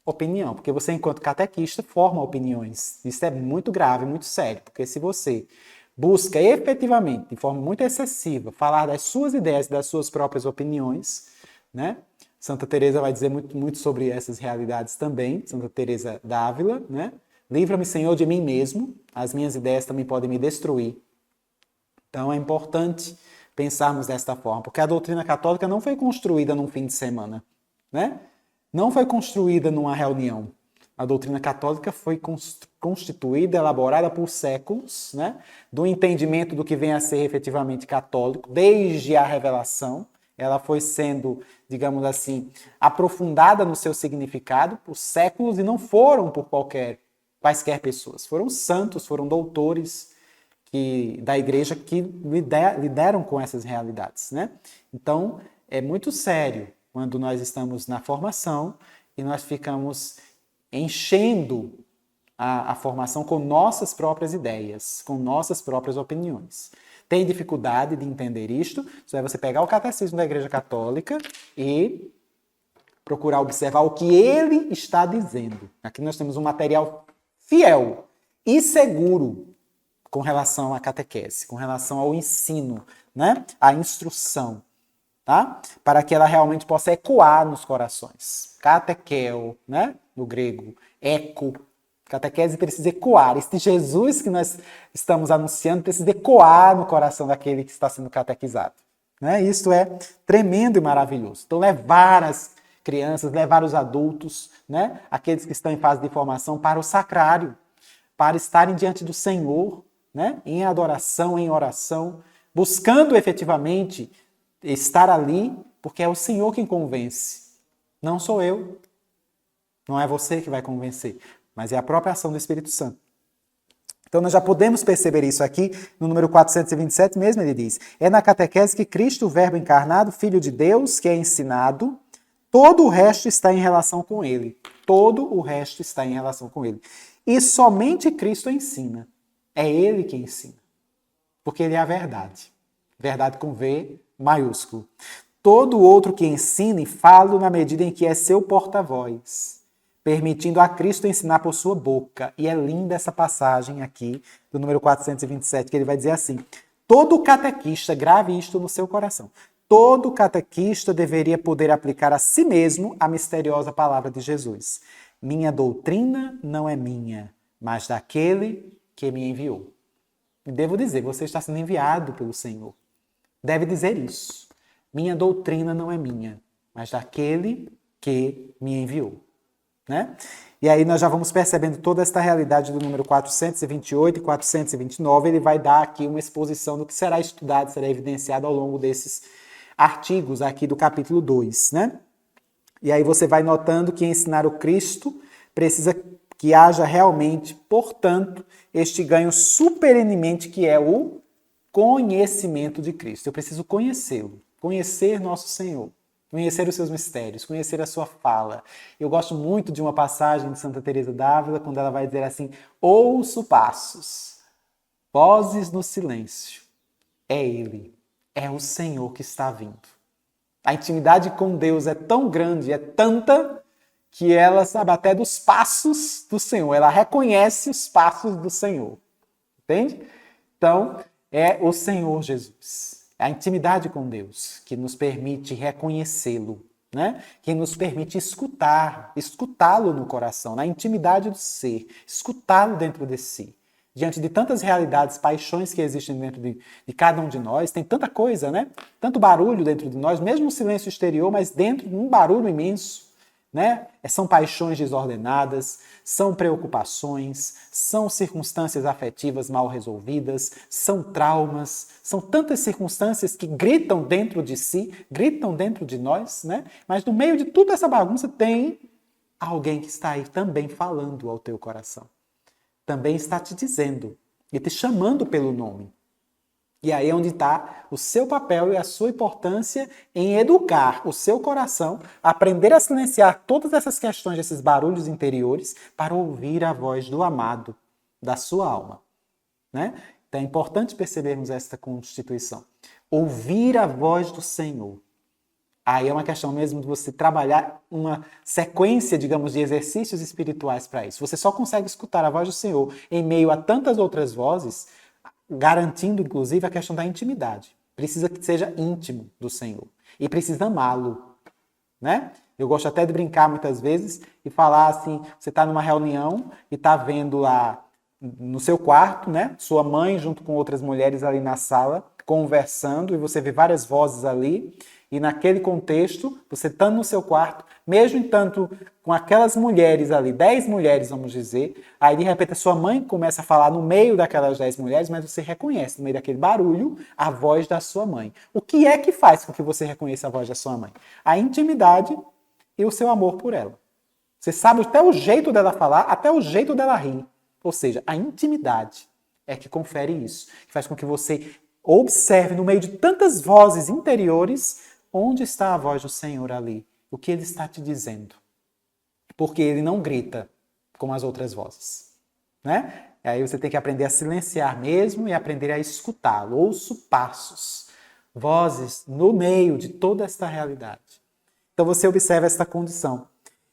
opinião. Porque você, enquanto catequista, forma opiniões. Isso é muito grave, muito sério. Porque se você busca efetivamente, de forma muito excessiva, falar das suas ideias e das suas próprias opiniões, né? Santa Teresa vai dizer muito sobre essas realidades também, Santa Teresa d'Ávila, né? Livra-me, Senhor, de mim mesmo, as minhas ideias também podem me destruir. Então é importante pensarmos desta forma, porque a doutrina católica não foi construída num fim de semana, né? Não foi construída numa reunião. A doutrina católica foi constituída, elaborada por séculos, né? Do entendimento do que vem a ser efetivamente católico, desde a revelação. Ela foi sendo, digamos assim, aprofundada no seu significado por séculos e não foram por quaisquer pessoas. Foram santos, foram doutores da igreja que lidaram com essas realidades, né? Então, é muito sério quando nós estamos na formação e nós ficamos enchendo a formação com nossas próprias ideias, com nossas próprias opiniões. Tem dificuldade de entender isto? Só é você pegar o catecismo da Igreja Católica e procurar observar o que ele está dizendo. Aqui nós temos um material fiel e seguro com relação à catequese, com relação ao ensino, né? À instrução. Tá? Para que ela realmente possa ecoar nos corações. Catequeo, né? No grego, eco. Catequese precisa ecoar. Este Jesus que nós estamos anunciando precisa ecoar no coração daquele que está sendo catequizado. Né? Isso é tremendo e maravilhoso. Então, levar as crianças, levar os adultos, né? Aqueles que estão em fase de formação, para o sacrário, para estarem diante do Senhor, né? Em adoração, em oração, buscando efetivamente estar ali, porque é o Senhor quem convence. Não sou eu. Não é você que vai convencer, mas é a própria ação do Espírito Santo. Então nós já podemos perceber isso aqui no número 427 mesmo, ele diz: é na catequese que Cristo, o Verbo encarnado, Filho de Deus, que é ensinado, todo o resto está em relação com ele. Todo o resto está em relação com ele. E somente Cristo ensina. É ele que ensina. Porque ele é a verdade. Verdade com V maiúsculo. Todo outro que ensine, falo na medida em que é seu porta-voz, permitindo a Cristo ensinar por sua boca. E é linda essa passagem aqui, do número 427, que ele vai dizer assim: todo catequista, grave isto no seu coração, todo catequista deveria poder aplicar a si mesmo a misteriosa palavra de Jesus. Minha doutrina não é minha, mas daquele que me enviou. E devo dizer, você está sendo enviado pelo Senhor. Deve dizer isso. Minha doutrina não é minha, mas daquele que me enviou. Né? E aí nós já vamos percebendo toda esta realidade do número 428 e 429. Ele vai dar aqui uma exposição do que será estudado, será evidenciado ao longo desses artigos aqui do capítulo 2. Né? E aí você vai notando que ensinar o Cristo precisa que haja realmente, portanto, este ganho supereminente que é o conhecimento de Cristo. Eu preciso conhecê-lo, conhecer nosso Senhor, conhecer os seus mistérios, conhecer a sua fala. Eu gosto muito de uma passagem de Santa Teresa d'Ávila, quando ela vai dizer assim: ouço passos, vozes no silêncio. É Ele, é o Senhor que está vindo. A intimidade com Deus é tão grande, é tanta, que ela sabe até dos passos do Senhor. Ela reconhece os passos do Senhor. Entende? Então, é o Senhor Jesus. É a intimidade com Deus que nos permite reconhecê-lo, né? Que nos permite escutá-lo no coração, na intimidade do ser, escutá-lo dentro de si. Diante de tantas realidades, paixões que existem dentro de cada um de nós, tem tanta coisa, né? Tanto barulho dentro de nós, mesmo o silêncio exterior, mas dentro de um barulho imenso, né? São paixões desordenadas, são preocupações, são circunstâncias afetivas mal resolvidas, são traumas, são tantas circunstâncias que gritam dentro de si, gritam dentro de nós, né? Mas no meio de toda essa bagunça tem alguém que está aí também falando ao teu coração. Também está te dizendo e te chamando pelo nome. E aí é onde está o seu papel e a sua importância em educar o seu coração, aprender a silenciar todas essas questões, esses barulhos interiores, para ouvir a voz do amado, da sua alma. Né? Então é importante percebermos esta constituição. Ouvir a voz do Senhor. Aí é uma questão mesmo de você trabalhar uma sequência, digamos, de exercícios espirituais para isso. Você só consegue escutar a voz do Senhor em meio a tantas outras vozes, garantindo, inclusive, a questão da intimidade. Precisa que seja íntimo do Senhor. E precisa amá-lo. Né? Eu gosto até de brincar muitas vezes e falar assim, você está numa reunião e está vendo lá no seu quarto, né? Sua mãe junto com outras mulheres ali na sala, conversando, e você vê várias vozes ali. E naquele contexto, você estando no seu quarto, mesmo entanto com aquelas mulheres ali, 10 mulheres, vamos dizer, aí de repente a sua mãe começa a falar no meio daquelas 10 mulheres, mas você reconhece no meio daquele barulho a voz da sua mãe. O que é que faz com que você reconheça a voz da sua mãe? A intimidade e o seu amor por ela. Você sabe até o jeito dela falar, até o jeito dela rir. Ou seja, a intimidade é que confere isso, que faz com que você observe no meio de tantas vozes interiores onde está a voz do Senhor ali, o que Ele está te dizendo. Porque Ele não grita como as outras vozes. Né? E aí você tem que aprender a silenciar mesmo e aprender a escutá-lo. Ouço passos, vozes no meio de toda esta realidade. Então você observa esta condição.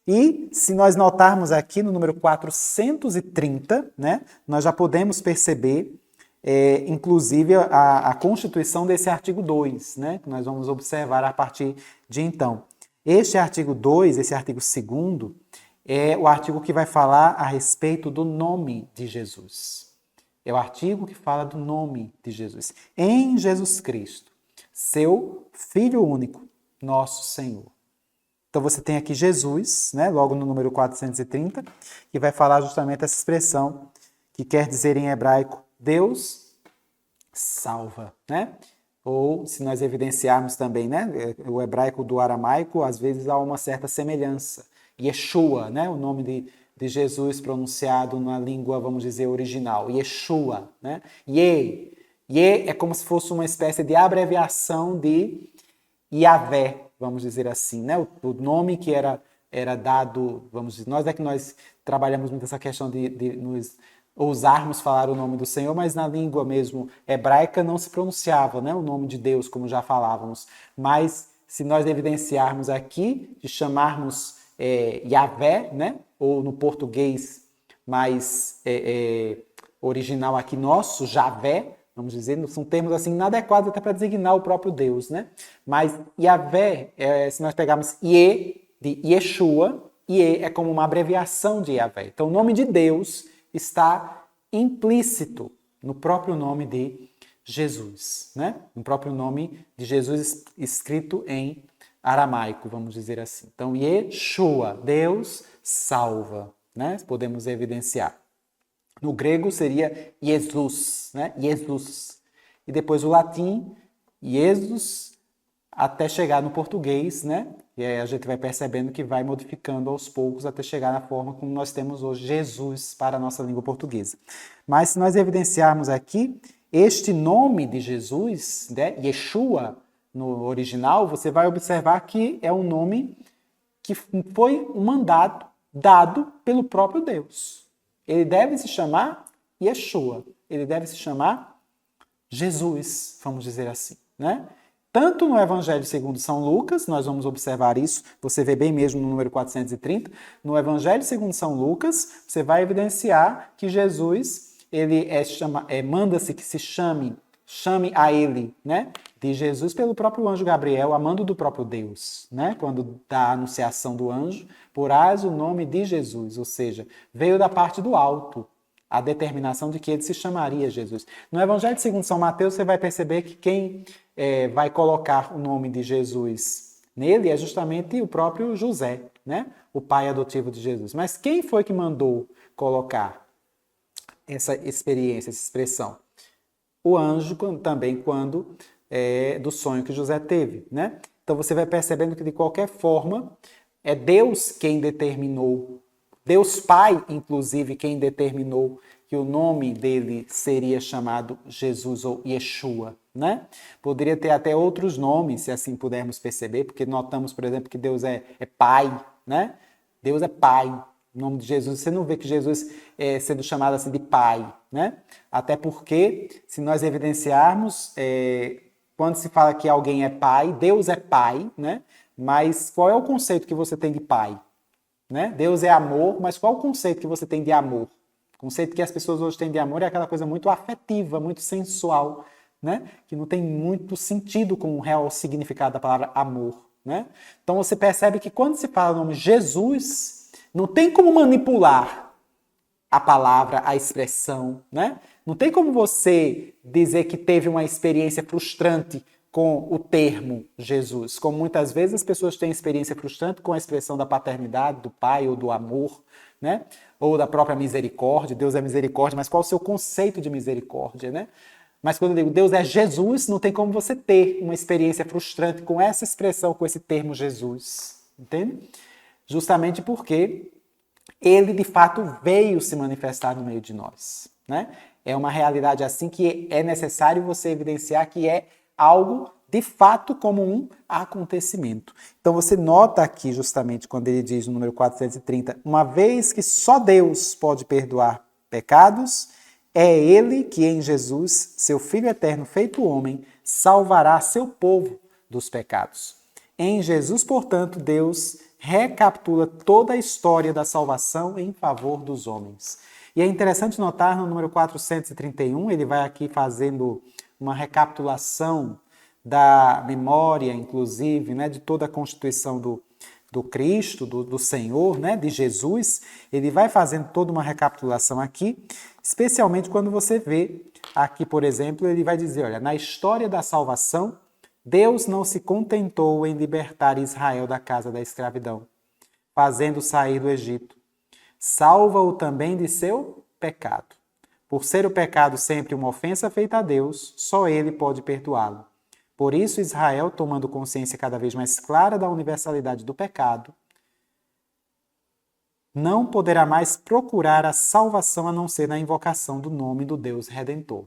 E se nós notarmos aqui no número 430, né, nós já podemos perceber inclusive a constituição desse artigo 2, né, que nós vamos observar a partir de então. Este artigo 2, esse artigo 2º, é o artigo que vai falar a respeito do nome de Jesus. É o artigo que fala do nome de Jesus. Em Jesus Cristo, seu Filho único, nosso Senhor. Então você tem aqui Jesus, né, logo no número 430, que vai falar justamente essa expressão, que quer dizer em hebraico, Deus salva, né? Ou, se nós evidenciarmos também, né, o hebraico do aramaico, às vezes há uma certa semelhança. Yeshua, né, o nome de Jesus pronunciado na língua, vamos dizer, original. Yeshua, né? Ye é como se fosse uma espécie de abreviação de Yahvé, vamos dizer assim, né? O nome que era dado, vamos dizer, nós é que nós trabalhamos muito essa questão de nos ousarmos falar o nome do Senhor, mas na língua mesmo hebraica não se pronunciava, né, o nome de Deus, como já falávamos. Mas se nós evidenciarmos aqui, de chamarmos Yahvé, né, ou no português mais original aqui nosso, Javé, vamos dizer, são termos assim inadequados até para designar o próprio Deus, né? Mas Yahvé, se nós pegarmos Ye, de Yeshua, Ye é como uma abreviação de Yahvé. Então o nome de Deus está implícito no próprio nome de Jesus, né? No próprio nome de Jesus escrito em aramaico, vamos dizer assim. Então, Yeshua, Deus salva, né? Podemos evidenciar. No grego seria Jesus, né? Jesus. E depois o latim, Jesus, até chegar no português, né? E aí a gente vai percebendo que vai modificando aos poucos até chegar na forma como nós temos hoje Jesus para a nossa língua portuguesa. Mas se nós evidenciarmos aqui, este nome de Jesus, né, Yeshua, no original, você vai observar que é um nome que foi um mandato dado pelo próprio Deus. Ele deve se chamar Yeshua, ele deve se chamar Jesus, vamos dizer assim, né? tanto no Evangelho segundo São Lucas, nós vamos observar isso, você vê bem mesmo no número 430, no Evangelho segundo São Lucas, você vai evidenciar que Jesus, ele manda-se que se chame a ele, né, de Jesus pelo próprio anjo Gabriel, amando do próprio Deus, né, quando dá a anunciação do anjo, porás o nome de Jesus, ou seja, veio da parte do alto, a determinação de que ele se chamaria Jesus. No Evangelho segundo São Mateus, você vai perceber que quem vai colocar o nome de Jesus nele é justamente o próprio José, né? O pai adotivo de Jesus. Mas quem foi que mandou colocar essa experiência, essa expressão? O anjo também, quando do sonho que José teve, né? Então você vai percebendo que de qualquer forma é Deus quem determinou, Deus Pai, inclusive, quem determinou que o nome dele seria chamado Jesus ou Yeshua, né? Poderia ter até outros nomes, se assim pudermos perceber, porque notamos, por exemplo, que Deus é Pai, né? Deus é Pai. O nome de Jesus, você não vê que Jesus é sendo chamado assim de Pai, né? Até porque, se nós evidenciarmos, quando se fala que alguém é Pai, Deus é Pai, né? Mas qual é o conceito que você tem de Pai? Né? Deus é amor, mas qual o conceito que você tem de amor? O conceito que as pessoas hoje têm de amor é aquela coisa muito afetiva, muito sensual, né? Que não tem muito sentido com o real significado da palavra amor, né? Então você percebe que quando se fala o nome Jesus, não tem como manipular a palavra, a expressão, né? Não tem como você dizer que teve uma experiência frustrante com o termo Jesus, como muitas vezes as pessoas têm experiência frustrante com a expressão da paternidade, do pai ou do amor, né? Ou da própria misericórdia. Deus é misericórdia, mas qual é o seu conceito de misericórdia, né? Mas quando eu digo Deus é Jesus, não tem como você ter uma experiência frustrante com essa expressão, com esse termo Jesus, entende? Justamente porque ele de fato veio se manifestar no meio de nós, né? É uma realidade assim que é necessário você evidenciar que é algo de fato como um acontecimento. Então você nota aqui justamente quando ele diz no número 430, uma vez que só Deus pode perdoar pecados, é ele que em Jesus, seu Filho eterno feito homem, salvará seu povo dos pecados. Em Jesus, portanto, Deus recapitula toda a história da salvação em favor dos homens. E é interessante notar no número 431, ele vai aqui fazendo uma recapitulação da memória, inclusive, né, de toda a constituição do Cristo, do Senhor, né, de Jesus. Ele vai fazendo toda uma recapitulação aqui, especialmente quando você vê aqui, por exemplo, ele vai dizer, olha, na história da salvação, Deus não se contentou em libertar Israel da casa da escravidão, fazendo sair do Egito. Salva-o também de seu pecado. Por ser o pecado sempre uma ofensa feita a Deus, só ele pode perdoá-lo. Por isso, Israel, tomando consciência cada vez mais clara da universalidade do pecado, não poderá mais procurar a salvação a não ser na invocação do nome do Deus Redentor,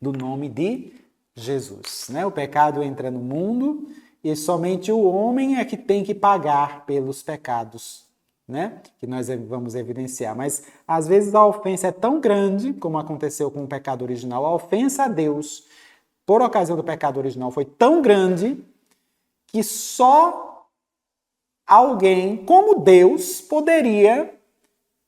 do nome de Jesus. Né? O pecado entra no mundo e somente o homem é que tem que pagar pelos pecados, né? Que nós vamos evidenciar. Mas, às vezes, a ofensa é tão grande, como aconteceu com o pecado original, a ofensa a Deus, por ocasião do pecado original, foi tão grande que só alguém como Deus poderia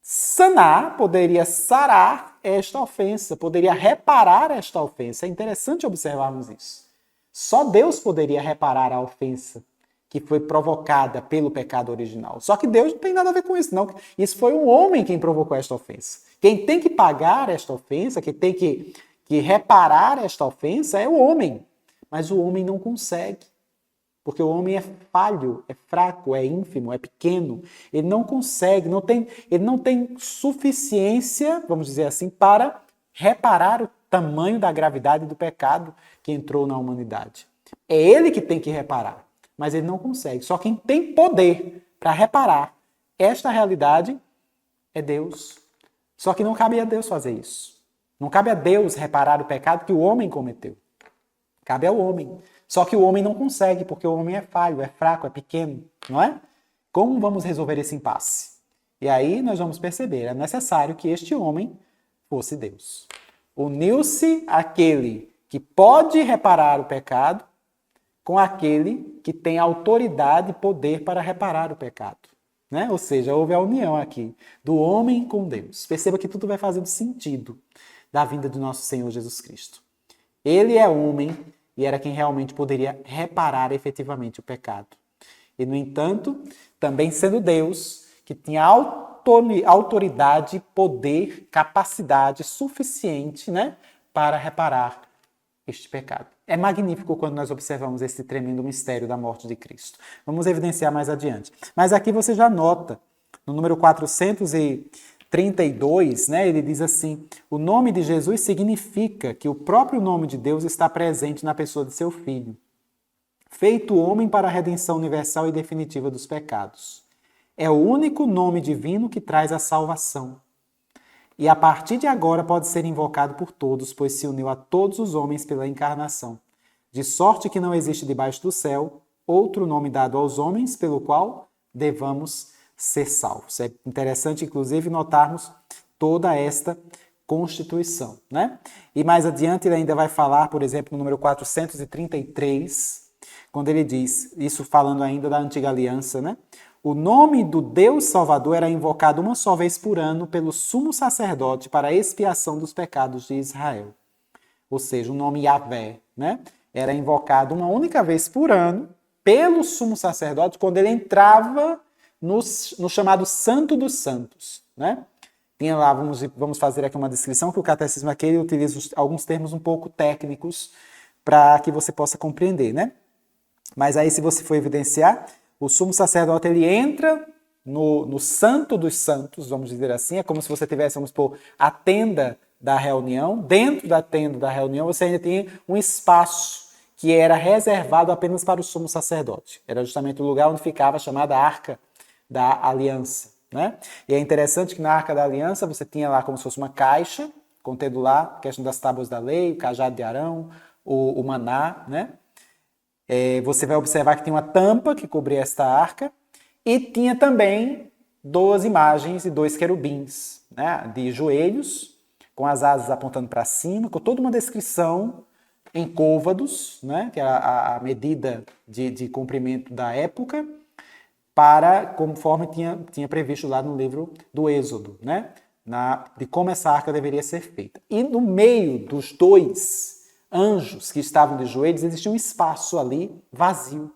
sanar, poderia sarar esta ofensa, poderia reparar esta ofensa. É interessante observarmos isso. Só Deus poderia reparar a ofensa que foi provocada pelo pecado original. Só que Deus não tem nada a ver com isso, não. Isso foi um homem quem provocou esta ofensa. Quem tem que pagar esta ofensa, quem tem que reparar esta ofensa é o homem. Mas o homem não consegue. Porque o homem é falho, é fraco, é ínfimo, é pequeno. Ele não consegue, ele não tem suficiência, vamos dizer assim, para reparar o tamanho da gravidade do pecado que entrou na humanidade. É ele que tem que reparar, mas ele não consegue. Só quem tem poder para reparar esta realidade é Deus. Só que não cabe a Deus fazer isso. Não cabe a Deus reparar o pecado que o homem cometeu. Cabe ao homem. Só que o homem não consegue, porque o homem é falho, é fraco, é pequeno, não é? Como vamos resolver esse impasse? E aí nós vamos perceber, é necessário que este homem fosse Deus. Uniu-se aquele que pode reparar o pecado com aquele que tem autoridade e poder para reparar o pecado. Né? Ou seja, houve a união aqui do homem com Deus. Perceba que tudo vai fazendo sentido da vinda do nosso Senhor Jesus Cristo. Ele é homem e era quem realmente poderia reparar efetivamente o pecado. E, no entanto, também sendo Deus, que tinha autoridade, poder, capacidade suficiente, né, para reparar este pecado. É magnífico quando nós observamos esse tremendo mistério da morte de Cristo. Vamos evidenciar mais adiante. Mas aqui você já nota, no número 432, né, ele diz assim: o nome de Jesus significa que o próprio nome de Deus está presente na pessoa de seu Filho, feito homem para a redenção universal e definitiva dos pecados. É o único nome divino que traz a salvação. E a partir de agora pode ser invocado por todos, pois se uniu a todos os homens pela encarnação. De sorte que não existe debaixo do céu outro nome dado aos homens pelo qual devamos ser salvos. É interessante, inclusive, notarmos toda esta constituição, né? E mais adiante ele ainda vai falar, por exemplo, no número 433, quando ele diz, isso falando ainda da antiga aliança, né? O nome do Deus Salvador era invocado uma só vez por ano pelo sumo sacerdote para a expiação dos pecados de Israel. Ou seja, o nome Yahvé, né, era invocado uma única vez por ano pelo sumo sacerdote quando ele entrava no chamado Santo dos Santos. Né? Tinha lá, vamos fazer aqui uma descrição, que o catecismo aqui ele utiliza alguns termos um pouco técnicos para que você possa compreender. Né? Mas aí, se você for evidenciar, o sumo sacerdote ele entra no Santo dos Santos, vamos dizer assim, é como se você tivesse, vamos supor, a tenda da reunião. Dentro da tenda da reunião você ainda tinha um espaço que era reservado apenas para o sumo sacerdote. Era justamente o lugar onde ficava a chamada Arca da Aliança. Né? E é interessante que na Arca da Aliança você tinha lá como se fosse uma caixa, contendo lá a questão das tábuas da lei, o cajado de Arão, o maná, né? Você vai observar que tem uma tampa que cobria esta arca e tinha também 2 imagens e 2 querubins, né, de joelhos, com as asas apontando para cima, com toda uma descrição em côvados, né, que é a medida de comprimento da época, conforme tinha previsto lá no livro do Êxodo, né, de como essa arca deveria ser feita. E no meio dos 2 anjos que estavam de joelhos, existia um espaço ali vazio.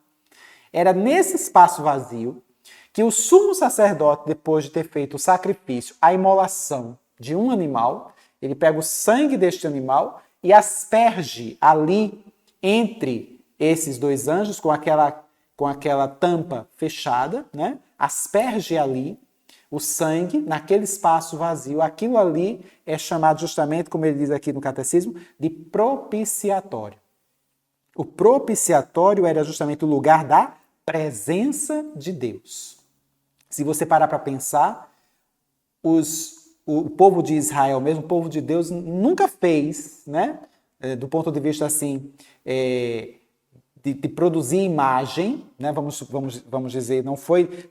Era nesse espaço vazio que o sumo sacerdote, depois de ter feito o sacrifício, a imolação de um animal, ele pega o sangue deste animal e asperge ali entre esses 2 anjos, com aquela tampa fechada, né? Asperge ali o sangue naquele espaço vazio. Aquilo ali é chamado justamente, como ele diz aqui no catecismo, de propiciatório. O propiciatório era justamente o lugar da presença de Deus. Se você parar para pensar, o povo de Israel, mesmo o povo de Deus, nunca fez, né, do ponto de vista assim, de produzir imagem, né? Vamos dizer,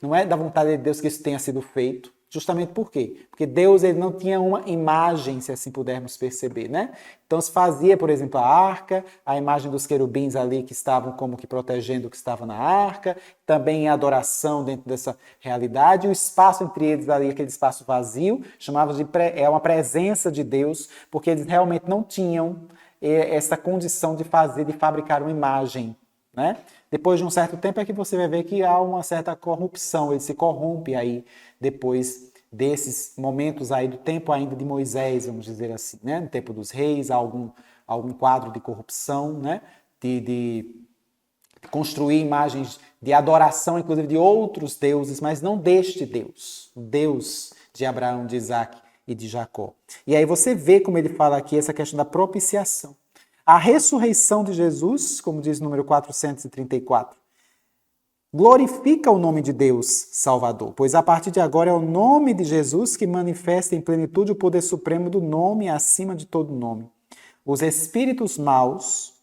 não é da vontade de Deus que isso tenha sido feito. Justamente por quê? Porque Deus ele não tinha uma imagem, se assim pudermos perceber, né? Então se fazia, por exemplo, a arca, a imagem dos querubins ali que estavam como que protegendo o que estava na arca, também a adoração dentro dessa realidade, e o espaço entre eles ali, aquele espaço vazio, chamava de uma presença de Deus, porque eles realmente não tinham essa condição de fabricar uma imagem. Né? Depois de um certo tempo é que você vai ver que há uma certa corrupção, ele se corrompe aí depois desses momentos aí do tempo ainda de Moisés, vamos dizer assim, né? No tempo dos reis, há algum quadro de corrupção, né? de construir imagens de adoração, inclusive de outros deuses, mas não deste Deus, o Deus de Abraão, de Isaac e de Jacó. E aí você vê como ele fala aqui essa questão da propiciação. A ressurreição de Jesus, como diz o número 434, glorifica o nome de Deus Salvador, pois a partir de agora é o nome de Jesus que manifesta em plenitude o poder supremo do nome acima de todo nome. Os espíritos maus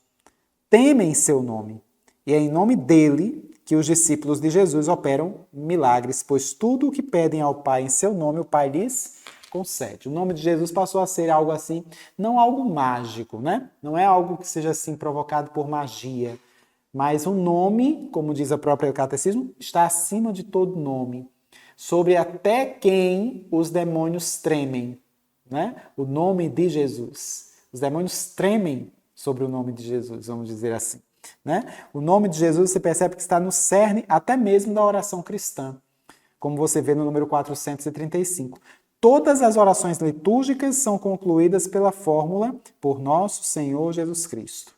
temem seu nome, e é em nome dele que os discípulos de Jesus operam milagres, pois tudo o que pedem ao Pai em seu nome, o Pai lhes concede. O nome de Jesus passou a ser algo assim, não algo mágico, né? Não é algo que seja assim provocado por magia, Mas o nome, como diz a própria catecismo, está acima de todo nome, sobre até quem os demônios tremem, né? O nome de Jesus. Os demônios tremem sobre o nome de Jesus, vamos dizer assim, né? O nome de Jesus, você percebe que está no cerne até mesmo da oração cristã, como você vê no número 435. Todas as orações litúrgicas são concluídas pela fórmula por nosso Senhor Jesus Cristo.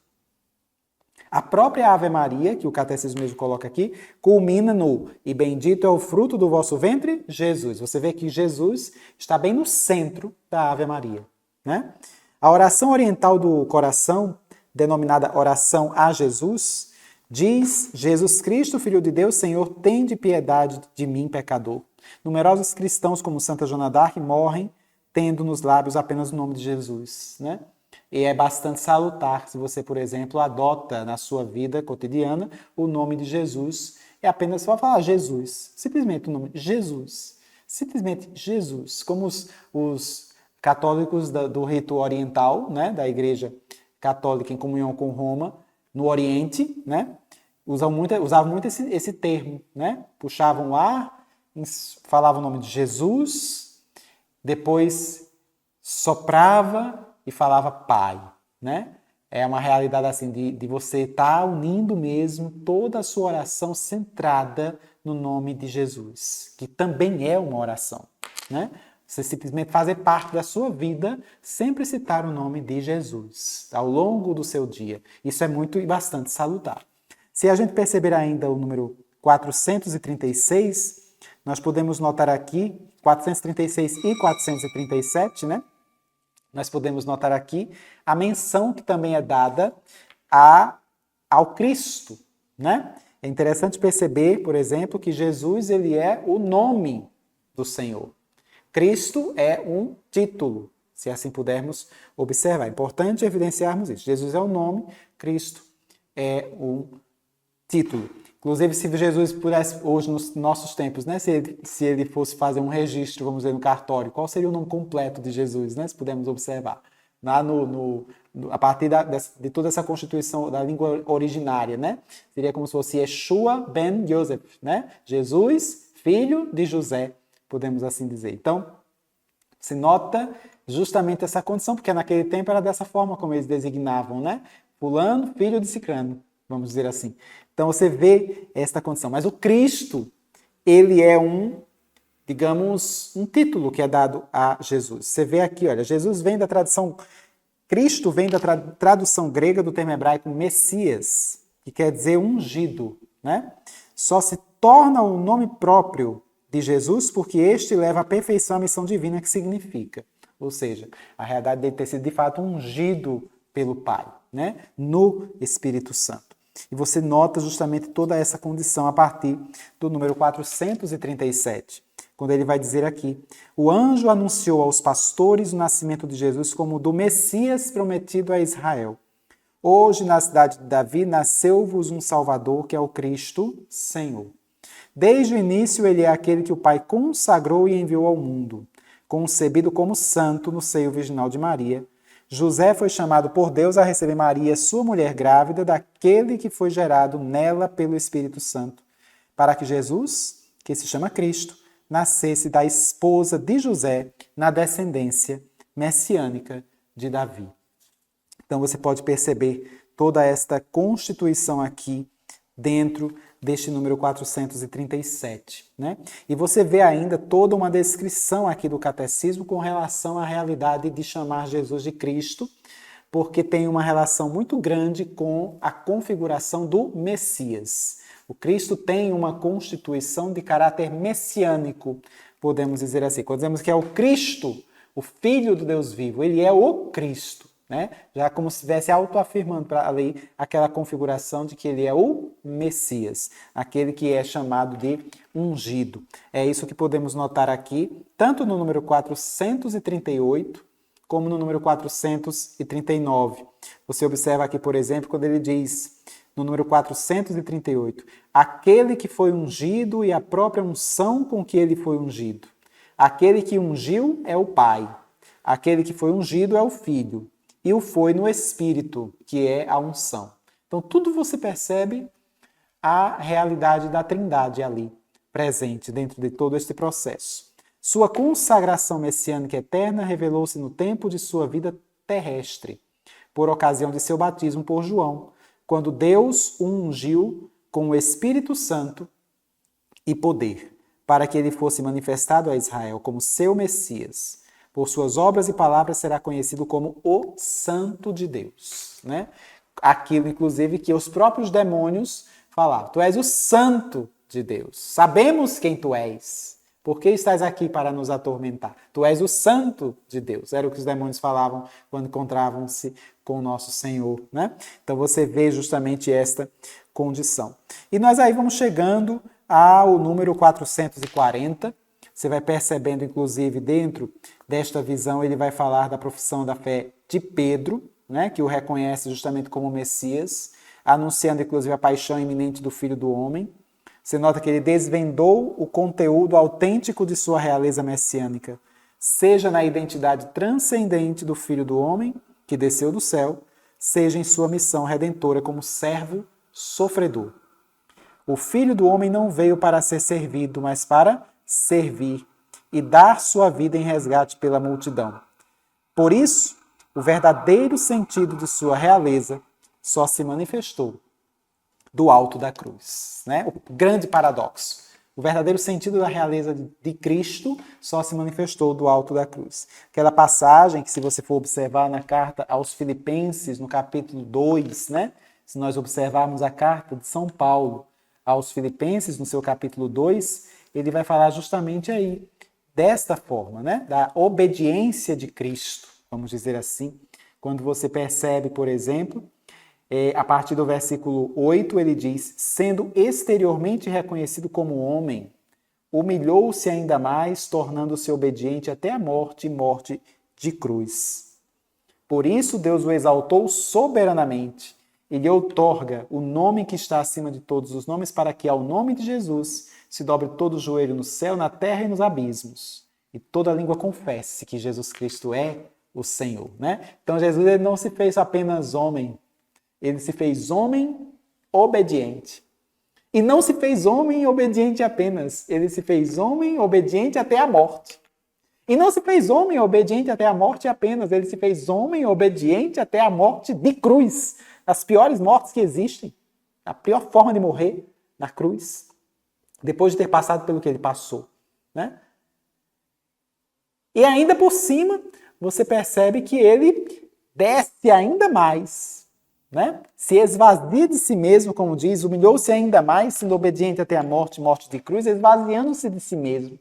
A própria Ave Maria, que o catecismo mesmo coloca aqui, culmina no "E bendito é o fruto do vosso ventre, Jesus". Você vê que Jesus está bem no centro da Ave Maria, né? A oração oriental do coração, denominada oração a Jesus, diz: Jesus Cristo, Filho de Deus, Senhor, tende piedade de mim, pecador. Numerosos cristãos, como Santa Joana d'Arc, morrem tendo nos lábios apenas o nome de Jesus, né? E é bastante salutar se você, por exemplo, adota na sua vida cotidiana o nome de Jesus. É apenas só falar Jesus, simplesmente o nome Jesus, simplesmente Jesus, como os católicos do rito oriental, né, da Igreja Católica em comunhão com Roma, no Oriente, né, usavam muito esse termo, né, puxavam o ar, falavam o nome de Jesus, depois soprava e falava Pai, né? É uma realidade assim de você estar unindo mesmo toda a sua oração centrada no nome de Jesus, que também é uma oração, né? Você simplesmente fazer parte da sua vida, sempre citar o nome de Jesus ao longo do seu dia. Isso é muito e bastante salutar. Se a gente perceber ainda o número 436, nós podemos notar aqui, 436 e 437, né? Nós podemos notar aqui a menção que também é dada ao Cristo, né? É interessante perceber, por exemplo, que Jesus ele é o nome do Senhor. Cristo é um título, se assim pudermos observar. É importante evidenciarmos isso. Jesus é o nome, Cristo é um título. Inclusive, se Jesus pudesse, hoje, nos nossos tempos, né, se ele fosse fazer um registro, vamos dizer, no cartório, qual seria o nome completo de Jesus, né, se pudermos observar? Lá a partir de toda essa constituição da língua originária, né, seria como se fosse Yeshua ben Yosef, né, Jesus, filho de José, podemos assim dizer. Então, se nota justamente essa condição, porque naquele tempo era dessa forma como eles designavam, né, fulano, filho de cicrano, vamos dizer assim. Então você vê esta condição. Mas o Cristo, ele é digamos, um título que é dado a Jesus. Você vê aqui, olha, Jesus vem da tradução, Cristo vem da tradução grega do termo hebraico Messias, que quer dizer ungido, né? Só se torna o nome próprio de Jesus porque este leva à perfeição a missão divina que significa. Ou seja, a realidade dele ter sido de fato ungido pelo Pai, né? No Espírito Santo. E você nota justamente toda essa condição a partir do número 437, quando ele vai dizer aqui: o anjo anunciou aos pastores o nascimento de Jesus como do Messias prometido a Israel. Hoje, na cidade de Davi, nasceu-vos um Salvador, que é o Cristo, Senhor. Desde o início, ele é aquele que o Pai consagrou e enviou ao mundo, concebido como santo no seio virginal de Maria. José foi chamado por Deus a receber Maria, sua mulher grávida, daquele que foi gerado nela pelo Espírito Santo, para que Jesus, que se chama Cristo, nascesse da esposa de José na descendência messiânica de Davi. Então você pode perceber toda esta constituição aqui dentro deste número 437, né? E você vê ainda toda uma descrição aqui do catecismo com relação à realidade de chamar Jesus de Cristo, porque tem uma relação muito grande com a configuração do Messias. O Cristo tem uma constituição de caráter messiânico, podemos dizer assim. Quando dizemos que é o Cristo, o Filho do Deus vivo, ele é o Cristo, né? Já como se estivesse autoafirmando para ali aquela configuração de que ele é o Messias, aquele que é chamado de ungido. É isso que podemos notar aqui, tanto no número 438, como no número 439. Você observa aqui, por exemplo, quando ele diz, no número 438, aquele que foi ungido e a própria unção com que ele foi ungido. Aquele que ungiu é o Pai. Aquele que foi ungido é o Filho. E o foi no Espírito, que é a unção. Então, tudo você percebe a realidade da Trindade ali, presente dentro de todo este processo. Sua consagração messiânica eterna revelou-se no tempo de sua vida terrestre, por ocasião de seu batismo por João, quando Deus o ungiu com o Espírito Santo e poder, para que ele fosse manifestado a Israel como seu Messias. Por suas obras e palavras será conhecido como o Santo de Deus. Né? Aquilo, inclusive, que os próprios demônios falavam. Tu és o Santo de Deus. Sabemos quem tu és. Por que estás aqui para nos atormentar? Tu és o Santo de Deus. Era o que os demônios falavam quando encontravam-se com o nosso Senhor. Né? Então você vê justamente esta condição. E nós aí vamos chegando ao número 440. Você vai percebendo, inclusive, dentro desta visão, ele vai falar da profissão da fé de Pedro, né, que o reconhece justamente como Messias, anunciando, inclusive, a paixão iminente do Filho do Homem. Você nota que ele desvendou o conteúdo autêntico de sua realeza messiânica, seja na identidade transcendente do Filho do Homem, que desceu do céu, seja em sua missão redentora como servo sofredor. O Filho do Homem não veio para ser servido, mas para servir e dar sua vida em resgate pela multidão. Por isso, o verdadeiro sentido de sua realeza só se manifestou do alto da cruz. Né? O grande paradoxo. O verdadeiro sentido da realeza de Cristo só se manifestou do alto da cruz. Aquela passagem que, se você for observar na carta aos Filipenses, no capítulo 2, né? Se nós observarmos a carta de São Paulo aos Filipenses, no seu capítulo 2, ele vai falar justamente aí, desta forma, né? Da obediência de Cristo, vamos dizer assim. Quando você percebe, por exemplo, a partir do versículo 8, ele diz: sendo exteriormente reconhecido como homem, humilhou-se ainda mais, tornando-se obediente até a morte e morte de cruz. Por isso Deus o exaltou soberanamente e lhe outorga o nome que está acima de todos os nomes, para que ao nome de Jesus se dobre todo o joelho no céu, na terra e nos abismos, e toda língua confesse que Jesus Cristo é o Senhor. Né? Então Jesus, ele não se fez apenas homem, ele se fez homem obediente. E não se fez homem obediente apenas, ele se fez homem obediente até a morte. E não se fez homem obediente até a morte apenas, ele se fez homem obediente até a morte de cruz. As piores mortes que existem, a pior forma de morrer, na cruz, depois de ter passado pelo que ele passou. Né? E ainda por cima, você percebe que ele desce ainda mais, né? Se esvazia de si mesmo, como diz, humilhou-se ainda mais, sendo obediente até a morte, morte de cruz, esvaziando-se de si mesmo,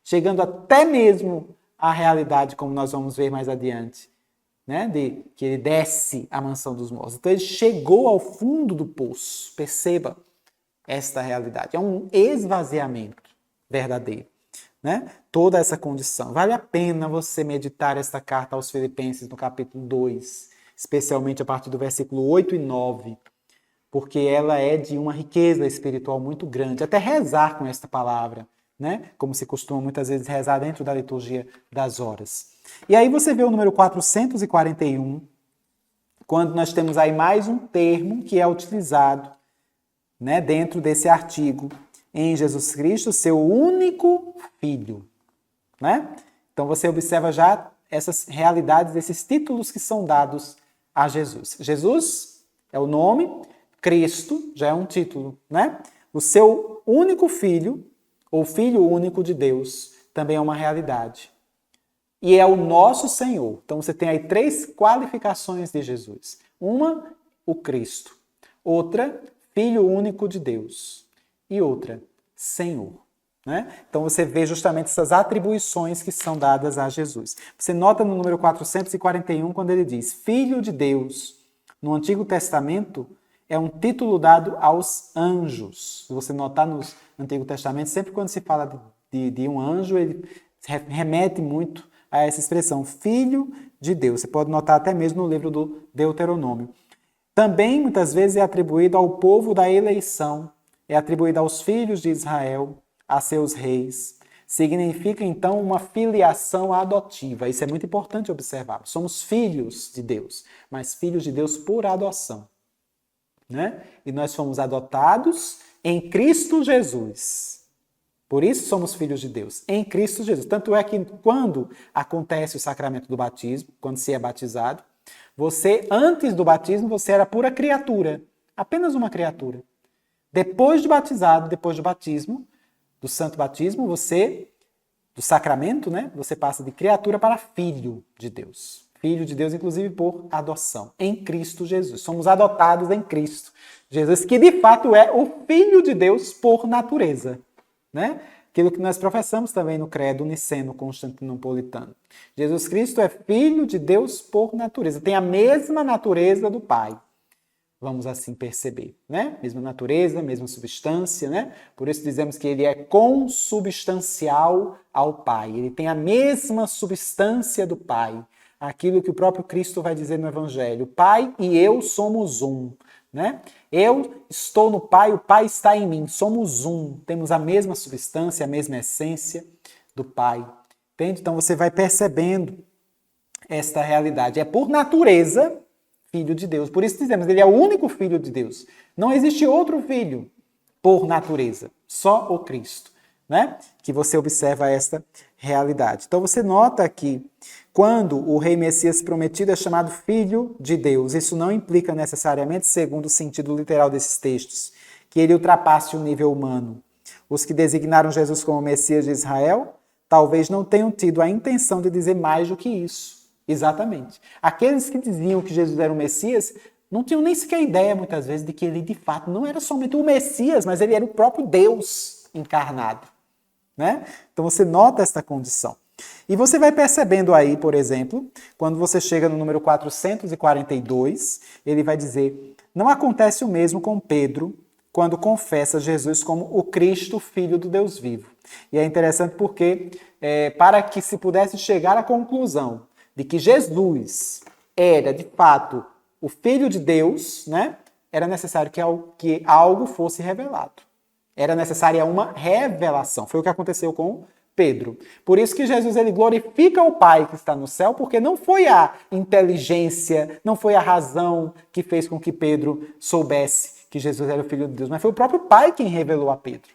chegando até mesmo à realidade, como nós vamos ver mais adiante, né? De que ele desce à mansão dos mortos. Então ele chegou ao fundo do poço. Perceba esta realidade. É um esvaziamento verdadeiro. Né? Toda essa condição. Vale a pena você meditar esta carta aos Filipenses no capítulo 2, especialmente a partir do versículo 8 e 9, porque ela é de uma riqueza espiritual muito grande. Até rezar com esta palavra, né? Como se costuma muitas vezes rezar dentro da liturgia das horas. E aí você vê o número 441, quando nós temos aí mais um termo que é utilizado, né, dentro desse artigo, em Jesus Cristo, seu único Filho. Né? Então você observa já essas realidades, esses títulos que são dados a Jesus. Jesus é o nome, Cristo já é um título. Né? O seu único Filho, ou Filho único de Deus, também é uma realidade. E é o nosso Senhor. Então você tem aí 3 qualificações de Jesus. Uma, o Cristo. Outra, Filho único de Deus. E outra, Senhor. Né? Então você vê justamente essas atribuições que são dadas a Jesus. Você nota no número 441 quando ele diz Filho de Deus. No Antigo Testamento é um título dado aos anjos. Se você notar no Antigo Testamento, sempre quando se fala de um anjo, ele remete muito a essa expressão, Filho de Deus. Você pode notar até mesmo no livro do Deuteronômio. Também, muitas vezes, é atribuído ao povo da eleição, é atribuído aos filhos de Israel, a seus reis. Significa, então, uma filiação adotiva. Isso é muito importante observar. Somos filhos de Deus, mas filhos de Deus por adoção. né? E nós fomos adotados em Cristo Jesus. Por isso somos filhos de Deus, em Cristo Jesus. Tanto é que quando acontece o sacramento do batismo, quando se é batizado, você, antes do batismo, você era pura criatura, apenas uma criatura. Depois de batizado, depois do batismo, do santo batismo, do sacramento, né? Você passa de criatura para filho de Deus. Filho de Deus, inclusive por adoção, em Cristo Jesus. Somos adotados em Cristo Jesus, que de fato é o Filho de Deus por natureza, né? Aquilo que nós professamos também no credo niceno constantinopolitano. Jesus Cristo é Filho de Deus por natureza, tem a mesma natureza do Pai. Vamos assim perceber, né? Mesma natureza, mesma substância, né? Por isso dizemos que ele é consubstancial ao Pai. Ele tem a mesma substância do Pai. Aquilo que o próprio Cristo vai dizer no Evangelho. O Pai e eu somos um, né? Eu estou no Pai, o Pai está em mim. Somos um. Temos a mesma substância, a mesma essência do Pai. Entende? Então você vai percebendo esta realidade. É por natureza Filho de Deus. Por isso dizemos, ele é o único Filho de Deus. Não existe outro Filho por natureza, só o Cristo, né? Que você observa esta realidade. Então você nota que quando o rei Messias prometido é chamado Filho de Deus, isso não implica necessariamente, segundo o sentido literal desses textos, que ele ultrapasse o nível humano. Os que designaram Jesus como Messias de Israel talvez não tenham tido a intenção de dizer mais do que isso. Exatamente. Aqueles que diziam que Jesus era o Messias não tinham nem sequer ideia, muitas vezes, de que ele, de fato, não era somente o Messias, mas ele era o próprio Deus encarnado, né? Então você nota esta condição. E você vai percebendo aí, por exemplo, quando você chega no número 442, ele vai dizer, não acontece o mesmo com Pedro, quando confessa Jesus como o Cristo, Filho do Deus vivo. E é interessante porque, para que se pudesse chegar à conclusão de que Jesus era, de fato, o Filho de Deus, né? Era necessário que algo fosse revelado. Era necessária uma revelação. Foi o que aconteceu com Pedro. Por isso que Jesus ele glorifica o Pai que está no céu, porque não foi a inteligência, não foi a razão que fez com que Pedro soubesse que Jesus era o Filho de Deus, mas foi o próprio Pai quem revelou a Pedro.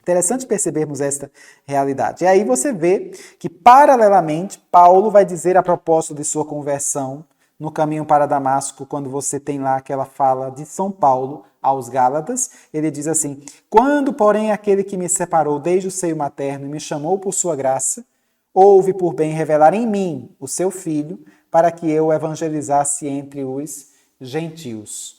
Interessante percebermos esta realidade. E aí você vê que, paralelamente, Paulo vai dizer a propósito de sua conversão no caminho para Damasco, quando você tem lá aquela fala de São Paulo aos Gálatas, ele diz assim, quando, porém, aquele que me separou desde o seio materno e me chamou por sua graça, houve por bem revelar em mim o seu Filho, para que eu o evangelizasse entre os gentios.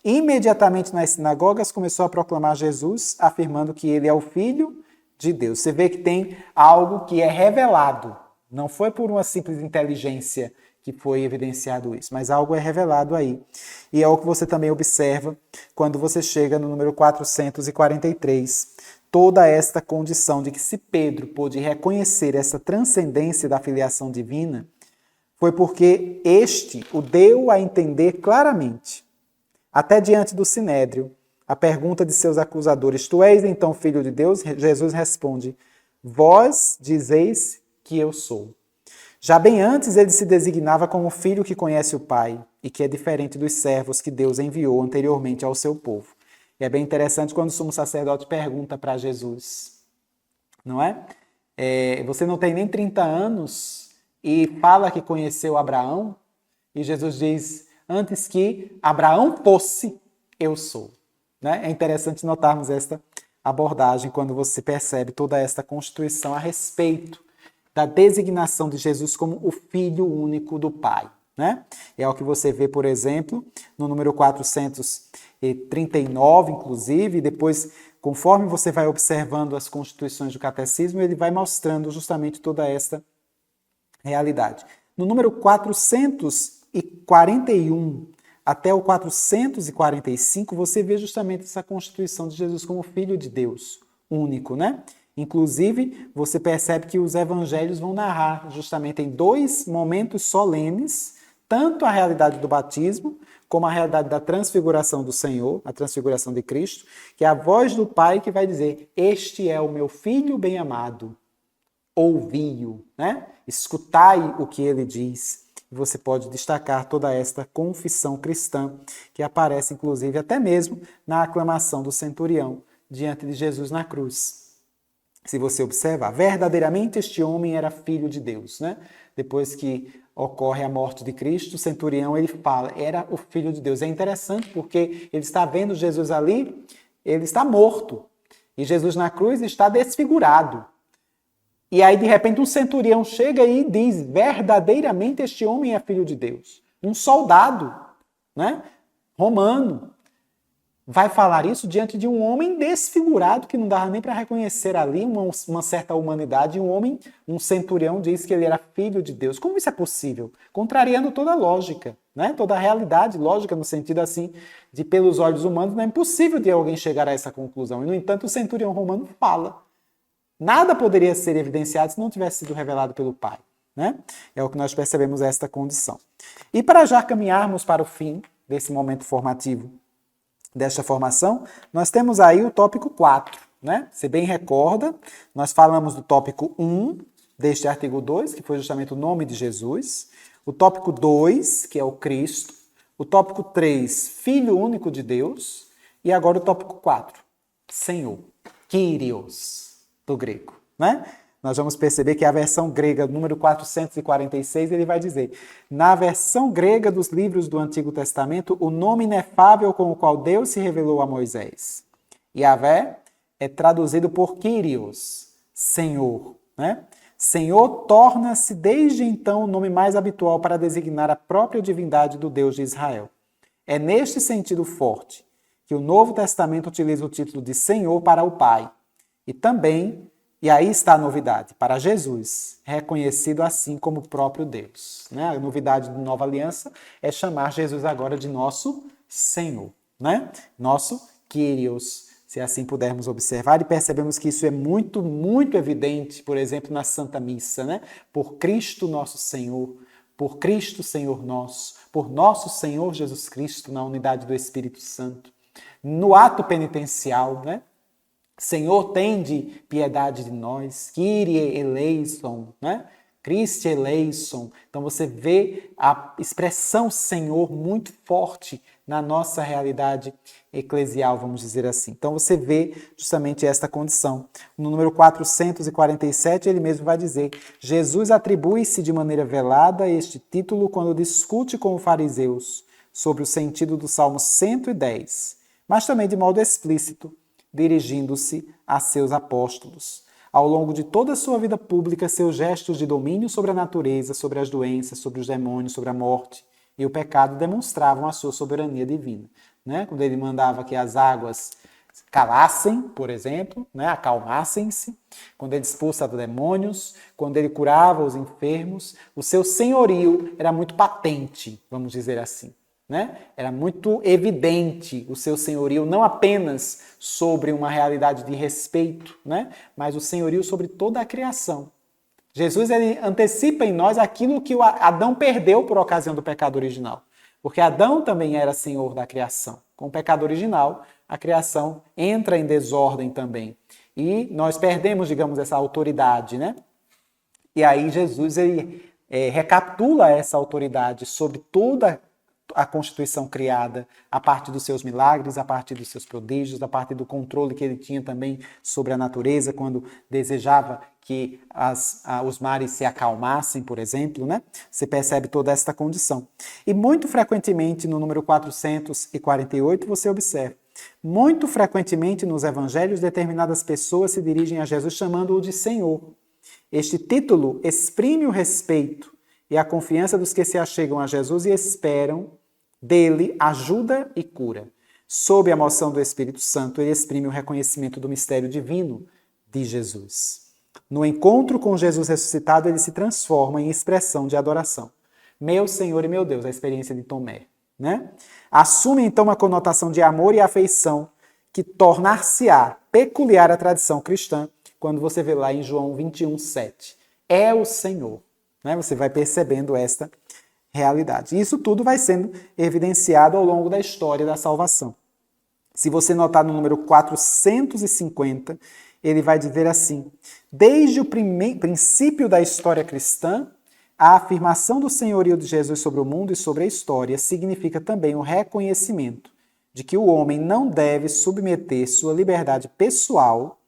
Imediatamente nas sinagogas começou a proclamar Jesus, afirmando que ele é o Filho de Deus. Você vê que tem algo que é revelado. Não foi por uma simples inteligência que foi evidenciado isso, mas algo é revelado aí. E é o que você também observa quando você chega no número 443. Toda esta condição de que se Pedro pôde reconhecer essa transcendência da filiação divina, foi porque este o deu a entender claramente. Até diante do Sinédrio, a pergunta de seus acusadores, tu és então filho de Deus? Jesus responde, vós dizeis que eu sou. Já bem antes ele se designava como filho que conhece o Pai e que é diferente dos servos que Deus enviou anteriormente ao seu povo. E é bem interessante quando o sumo sacerdote pergunta para Jesus, não é? Você não tem nem 30 anos e fala que conheceu Abraão? E Jesus diz, antes que Abraão fosse, eu sou. Né? É interessante notarmos esta abordagem quando você percebe toda esta constituição a respeito da designação de Jesus como o Filho único do Pai. Né? É o que você vê, por exemplo, no número 439, inclusive, e depois, conforme você vai observando as constituições do catecismo, ele vai mostrando justamente toda esta realidade. No número 441 até o 445, você vê justamente essa constituição de Jesus como Filho de Deus, único, né? Inclusive, você percebe que os evangelhos vão narrar justamente em dois momentos solenes, tanto a realidade do batismo, como a realidade da transfiguração do Senhor, a transfiguração de Cristo, que é a voz do Pai que vai dizer, este é o meu Filho bem-amado, ouvi-o, né? Escutai o que ele diz. Você pode destacar toda esta confissão cristã, que aparece, inclusive, até mesmo na aclamação do centurião diante de Jesus na cruz. Se você observar, verdadeiramente este homem era filho de Deus, né? Depois que ocorre a morte de Cristo, o centurião ele fala, era o filho de Deus. É interessante porque ele está vendo Jesus ali, ele está morto. E Jesus na cruz está desfigurado. E aí, de repente, um centurião chega e diz, verdadeiramente este homem é filho de Deus. Um soldado, né, romano, vai falar isso diante de um homem desfigurado, que não dava nem para reconhecer ali uma certa humanidade. E um centurião diz que ele era filho de Deus. Como isso é possível? Contrariando toda a lógica, né? Toda a realidade lógica, no sentido assim, de pelos olhos humanos, não é impossível de alguém chegar a essa conclusão. E, no entanto, o centurião romano fala. Nada poderia ser evidenciado se não tivesse sido revelado pelo Pai, né? É o que nós percebemos esta condição. E para já caminharmos para o fim desse momento formativo, desta formação, nós temos aí o tópico 4, né? Você bem recorda, nós falamos do tópico 1 deste artigo 2, que foi justamente o nome de Jesus, o tópico 2, que é o Cristo, o tópico 3, Filho único de Deus, e agora o tópico 4, Senhor, Kyrios, do grego, né? Nós vamos perceber que a versão grega, número 446, ele vai dizer, na versão grega dos livros do Antigo Testamento, o nome inefável com o qual Deus se revelou a Moisés. Yahvé é traduzido por Kyrios, Senhor, né? Senhor torna-se desde então o nome mais habitual para designar a própria divindade do Deus de Israel. É neste sentido forte que o Novo Testamento utiliza o título de Senhor para o Pai. E aí está a novidade, para Jesus, reconhecido assim como o próprio Deus. Né? A novidade da Nova Aliança é chamar Jesus agora de nosso Senhor, né? Nosso Kyrios, se assim pudermos observar, e percebemos que isso é muito, muito evidente, por exemplo, na Santa Missa, né? Por Cristo nosso Senhor, por Cristo Senhor nosso, por nosso Senhor Jesus Cristo, na unidade do Espírito Santo. No ato penitencial, né? Senhor, tende piedade de nós, Kyrie eleison, né? Christe eleison. Então você vê a expressão Senhor muito forte na nossa realidade eclesial, vamos dizer assim. Então você vê justamente esta condição. No número 447, ele mesmo vai dizer, Jesus atribui-se de maneira velada este título quando discute com os fariseus sobre o sentido do Salmo 110, mas também de modo explícito, dirigindo-se a seus apóstolos. Ao longo de toda a sua vida pública, seus gestos de domínio sobre a natureza, sobre as doenças, sobre os demônios, sobre a morte e o pecado demonstravam a sua soberania divina. Né? Quando ele mandava que as águas calassem, por exemplo, né? Acalmassem-se, quando ele expulsava demônios, quando ele curava os enfermos, o seu senhorio era muito patente, vamos dizer assim. Né? Era muito evidente o seu senhorio, não apenas sobre uma realidade de respeito, né? Mas o senhorio sobre toda a criação. Jesus ele antecipa em nós aquilo que Adão perdeu por ocasião do pecado original. Porque Adão também era senhor da criação. Com o pecado original, a criação entra em desordem também. E nós perdemos, digamos, essa autoridade, né? E aí Jesus ele, recapitula essa autoridade sobre toda a constituição criada a partir dos seus milagres, a partir dos seus prodígios, a partir do controle que ele tinha também sobre a natureza, quando desejava que os mares se acalmassem, por exemplo, né? Você percebe toda esta condição. E muito frequentemente, no número 448, você observa, muito frequentemente nos evangelhos, determinadas pessoas se dirigem a Jesus chamando-o de Senhor. Este título exprime o respeito e a confiança dos que se achegam a Jesus e esperam dele ajuda e cura. Sob a moção do Espírito Santo, ele exprime o reconhecimento do mistério divino de Jesus. No encontro com Jesus ressuscitado, ele se transforma em expressão de adoração. Meu Senhor e meu Deus, a experiência de Tomé. Né? Assume então uma conotação de amor e afeição que tornar-se-á peculiar à tradição cristã, quando você vê lá em João 21:7. É o Senhor. Né? Você vai percebendo esta realidade. E isso tudo vai sendo evidenciado ao longo da história da salvação. Se você notar no número 450, ele vai dizer assim, desde o princípio da história cristã, A afirmação do senhorio de Jesus sobre o mundo e sobre a história significa também o reconhecimento de que o homem não deve submeter sua liberdade pessoal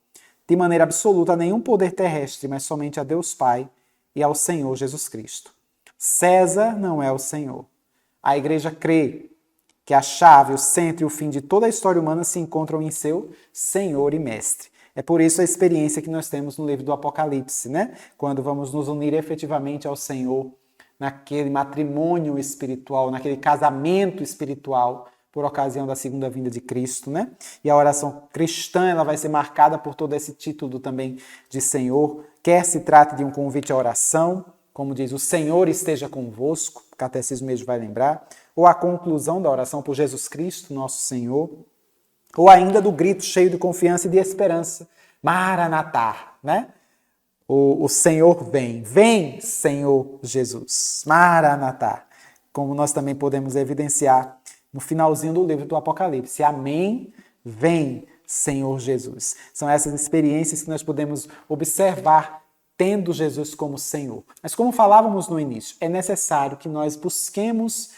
de maneira absoluta a nenhum poder terrestre, mas somente a Deus Pai e ao Senhor Jesus Cristo. César não é o Senhor. A Igreja crê que a chave, o centro e o fim de toda a história humana se encontram em seu Senhor e Mestre. É por isso a experiência que nós temos no livro do Apocalipse, né? Quando vamos nos unir efetivamente ao Senhor, naquele matrimônio espiritual, naquele casamento espiritual, por ocasião da segunda vinda de Cristo, né? E a oração cristã, ela vai ser marcada por todo esse título também de Senhor, quer se trate de um convite à oração, como diz, o Senhor esteja convosco, o catecismo mesmo vai lembrar, ou a conclusão da oração por Jesus Cristo, nosso Senhor, ou ainda do grito cheio de confiança e de esperança, Maranatá, né? O Senhor vem, vem, Senhor Jesus, Maranatá, como nós também podemos evidenciar no finalzinho do livro do Apocalipse, amém, vem, Senhor Jesus. São essas experiências que nós podemos observar tendo Jesus como Senhor. Mas como falávamos no início, é necessário que nós busquemos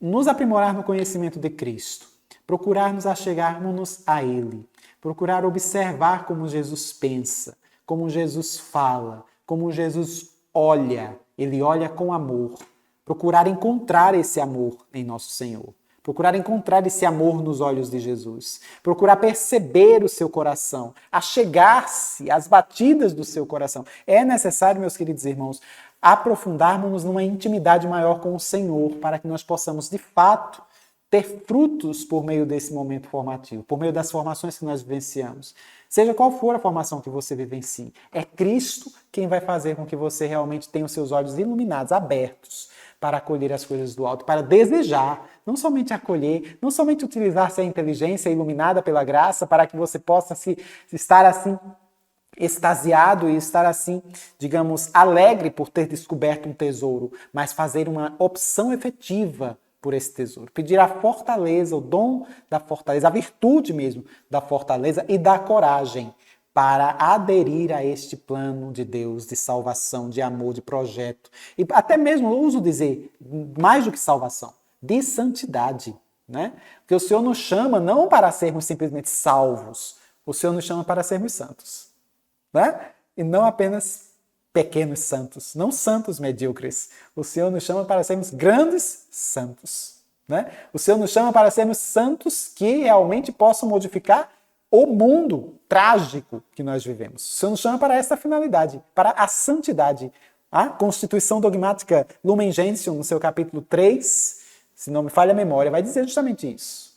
nos aprimorar no conhecimento de Cristo, procurar nos achegarmos a Ele, procurar observar como Jesus pensa, como Jesus fala, como Jesus olha. Ele olha com amor. Procurar encontrar esse amor em nosso Senhor. Procurar encontrar esse amor nos olhos de Jesus. Procurar perceber o seu coração, achegar-se às batidas do seu coração. É necessário, meus queridos irmãos, aprofundarmos numa intimidade maior com o Senhor, para que nós possamos, de fato, ter frutos por meio desse momento formativo, por meio das formações que nós vivenciamos. Seja qual for a formação que você vivencie, é Cristo quem vai fazer com que você realmente tenha os seus olhos iluminados, abertos, para acolher as coisas do alto, para desejar, não somente acolher, não somente utilizar-se a inteligência iluminada pela graça, para que você possa estar assim extasiado e estar assim, digamos, alegre por ter descoberto um tesouro, mas fazer uma opção efetiva por esse tesouro. Pedir a fortaleza, o dom da fortaleza, a virtude mesmo da fortaleza e da coragem para aderir a este plano de Deus, de salvação, de amor, de projeto. E até mesmo, eu uso dizer, mais do que salvação, de santidade, né? Porque o Senhor nos chama não para sermos simplesmente salvos, o Senhor nos chama para sermos santos, né? E não apenas pequenos santos, não santos medíocres. O Senhor nos chama para sermos grandes santos, né? O Senhor nos chama para sermos santos que realmente possam modificar o mundo trágico que nós vivemos. O Senhor nos chama para essa finalidade, para a santidade. A Constituição Dogmática Lumen Gentium, no seu capítulo 3, se não me falha a memória, vai dizer justamente isso.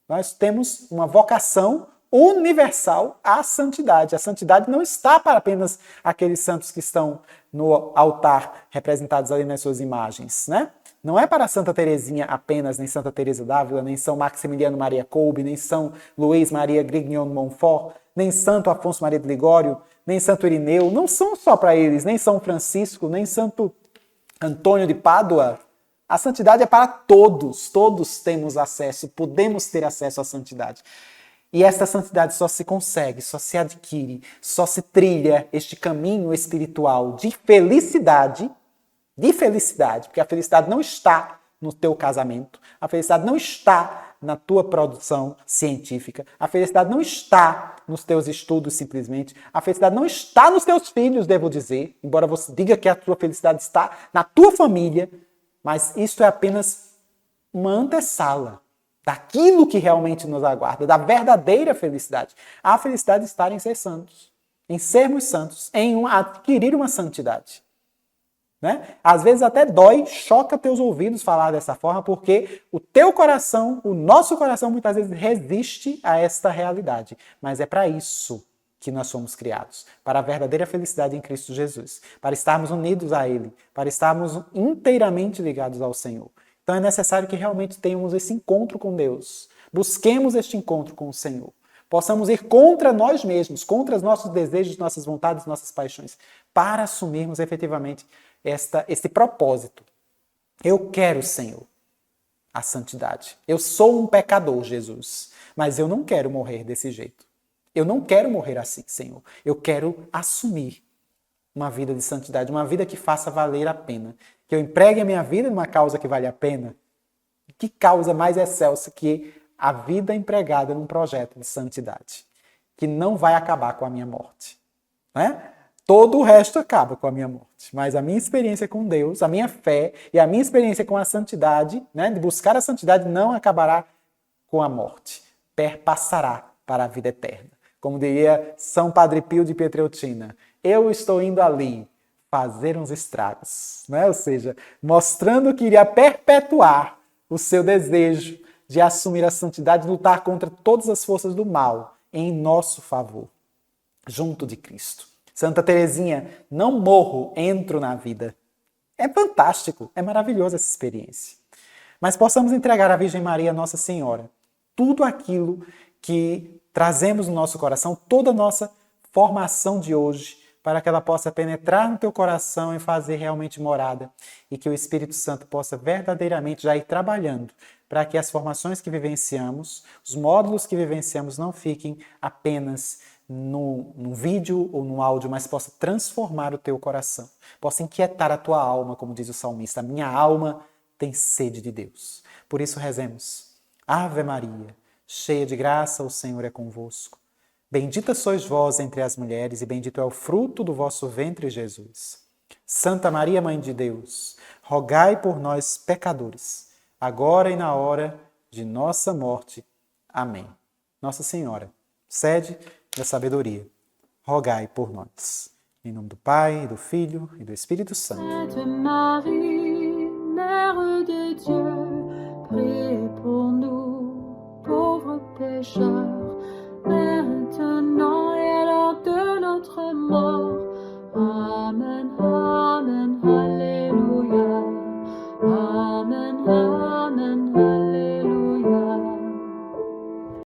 Nós temos uma vocação universal à santidade. A santidade não está para apenas aqueles santos que estão no altar, representados ali nas suas imagens, né? Não é para Santa Teresinha apenas, nem Santa Teresa d'Ávila, nem São Maximiliano Maria Kolbe, nem São Luís Maria Grignon de Montfort, nem Santo Afonso Maria de Ligório, nem Santo Irineu. Não são só para eles, nem São Francisco, nem Santo Antônio de Pádua. A santidade é para todos. Todos temos acesso, podemos ter acesso à santidade. E esta santidade só se consegue, só se adquire, só se trilha este caminho espiritual de felicidade, porque a felicidade não está no teu casamento, a felicidade não está na tua produção científica, a felicidade não está nos teus estudos simplesmente, a felicidade não está nos teus filhos, devo dizer, embora você diga que a tua felicidade está na tua família, mas isto é apenas uma antessala daquilo que realmente nos aguarda, da verdadeira felicidade. A felicidade está em ser santos, em sermos santos, em adquirir uma santidade. Né? Às vezes até dói, choca teus ouvidos falar dessa forma, porque o teu coração, o nosso coração, muitas vezes resiste a esta realidade. Mas é para isso que nós somos criados, para a verdadeira felicidade em Cristo Jesus, para estarmos unidos a Ele, para estarmos inteiramente ligados ao Senhor. Então é necessário que realmente tenhamos esse encontro com Deus. Busquemos este encontro com o Senhor. Possamos ir contra nós mesmos, contra os nossos desejos, nossas vontades, nossas paixões, para assumirmos efetivamente este propósito. Eu quero, Senhor, a santidade. Eu sou um pecador, Jesus, mas eu não quero morrer desse jeito. Eu não quero morrer assim, Senhor. Eu quero assumir uma vida de santidade, uma vida que faça valer a pena. Que eu empregue a minha vida numa causa que vale a pena. Que causa mais excelsa que a vida empregada num projeto de santidade, que não vai acabar com a minha morte, né? Todo o resto acaba com a minha morte, mas a minha experiência com Deus, a minha fé e a minha experiência com a santidade, né, de buscar a santidade, não acabará com a morte, perpassará para a vida eterna. Como diria São Padre Pio de Pietrelcina, eu estou indo ali fazer uns estragos, né? Ou seja, mostrando que iria perpetuar o seu desejo de assumir a santidade e lutar contra todas as forças do mal em nosso favor, junto de Cristo. Santa Teresinha, não morro, entro na vida. É fantástico, é maravilhosa essa experiência. Mas possamos entregar à Virgem Maria, Nossa Senhora, tudo aquilo que trazemos no nosso coração, toda a nossa formação de hoje, para que ela possa penetrar no teu coração e fazer realmente morada, e que o Espírito Santo possa verdadeiramente já ir trabalhando, para que as formações que vivenciamos, os módulos que vivenciamos não fiquem apenas num vídeo ou num áudio, mas possa transformar o teu coração, possa inquietar a tua alma, como diz o salmista, a minha alma tem sede de Deus. Por isso rezemos. Ave Maria, cheia de graça, o Senhor é convosco. Bendita sois vós entre as mulheres e bendito é o fruto do vosso ventre, Jesus. Santa Maria, Mãe de Deus, rogai por nós, pecadores, agora e na hora de nossa morte. Amém. Nossa Senhora, sede da sabedoria, rogai por nós. Em nome do Pai, do Filho e do Espírito Santo. Sainte Marie, Mère de Dieu, priez pour nous, pauvres pécheurs,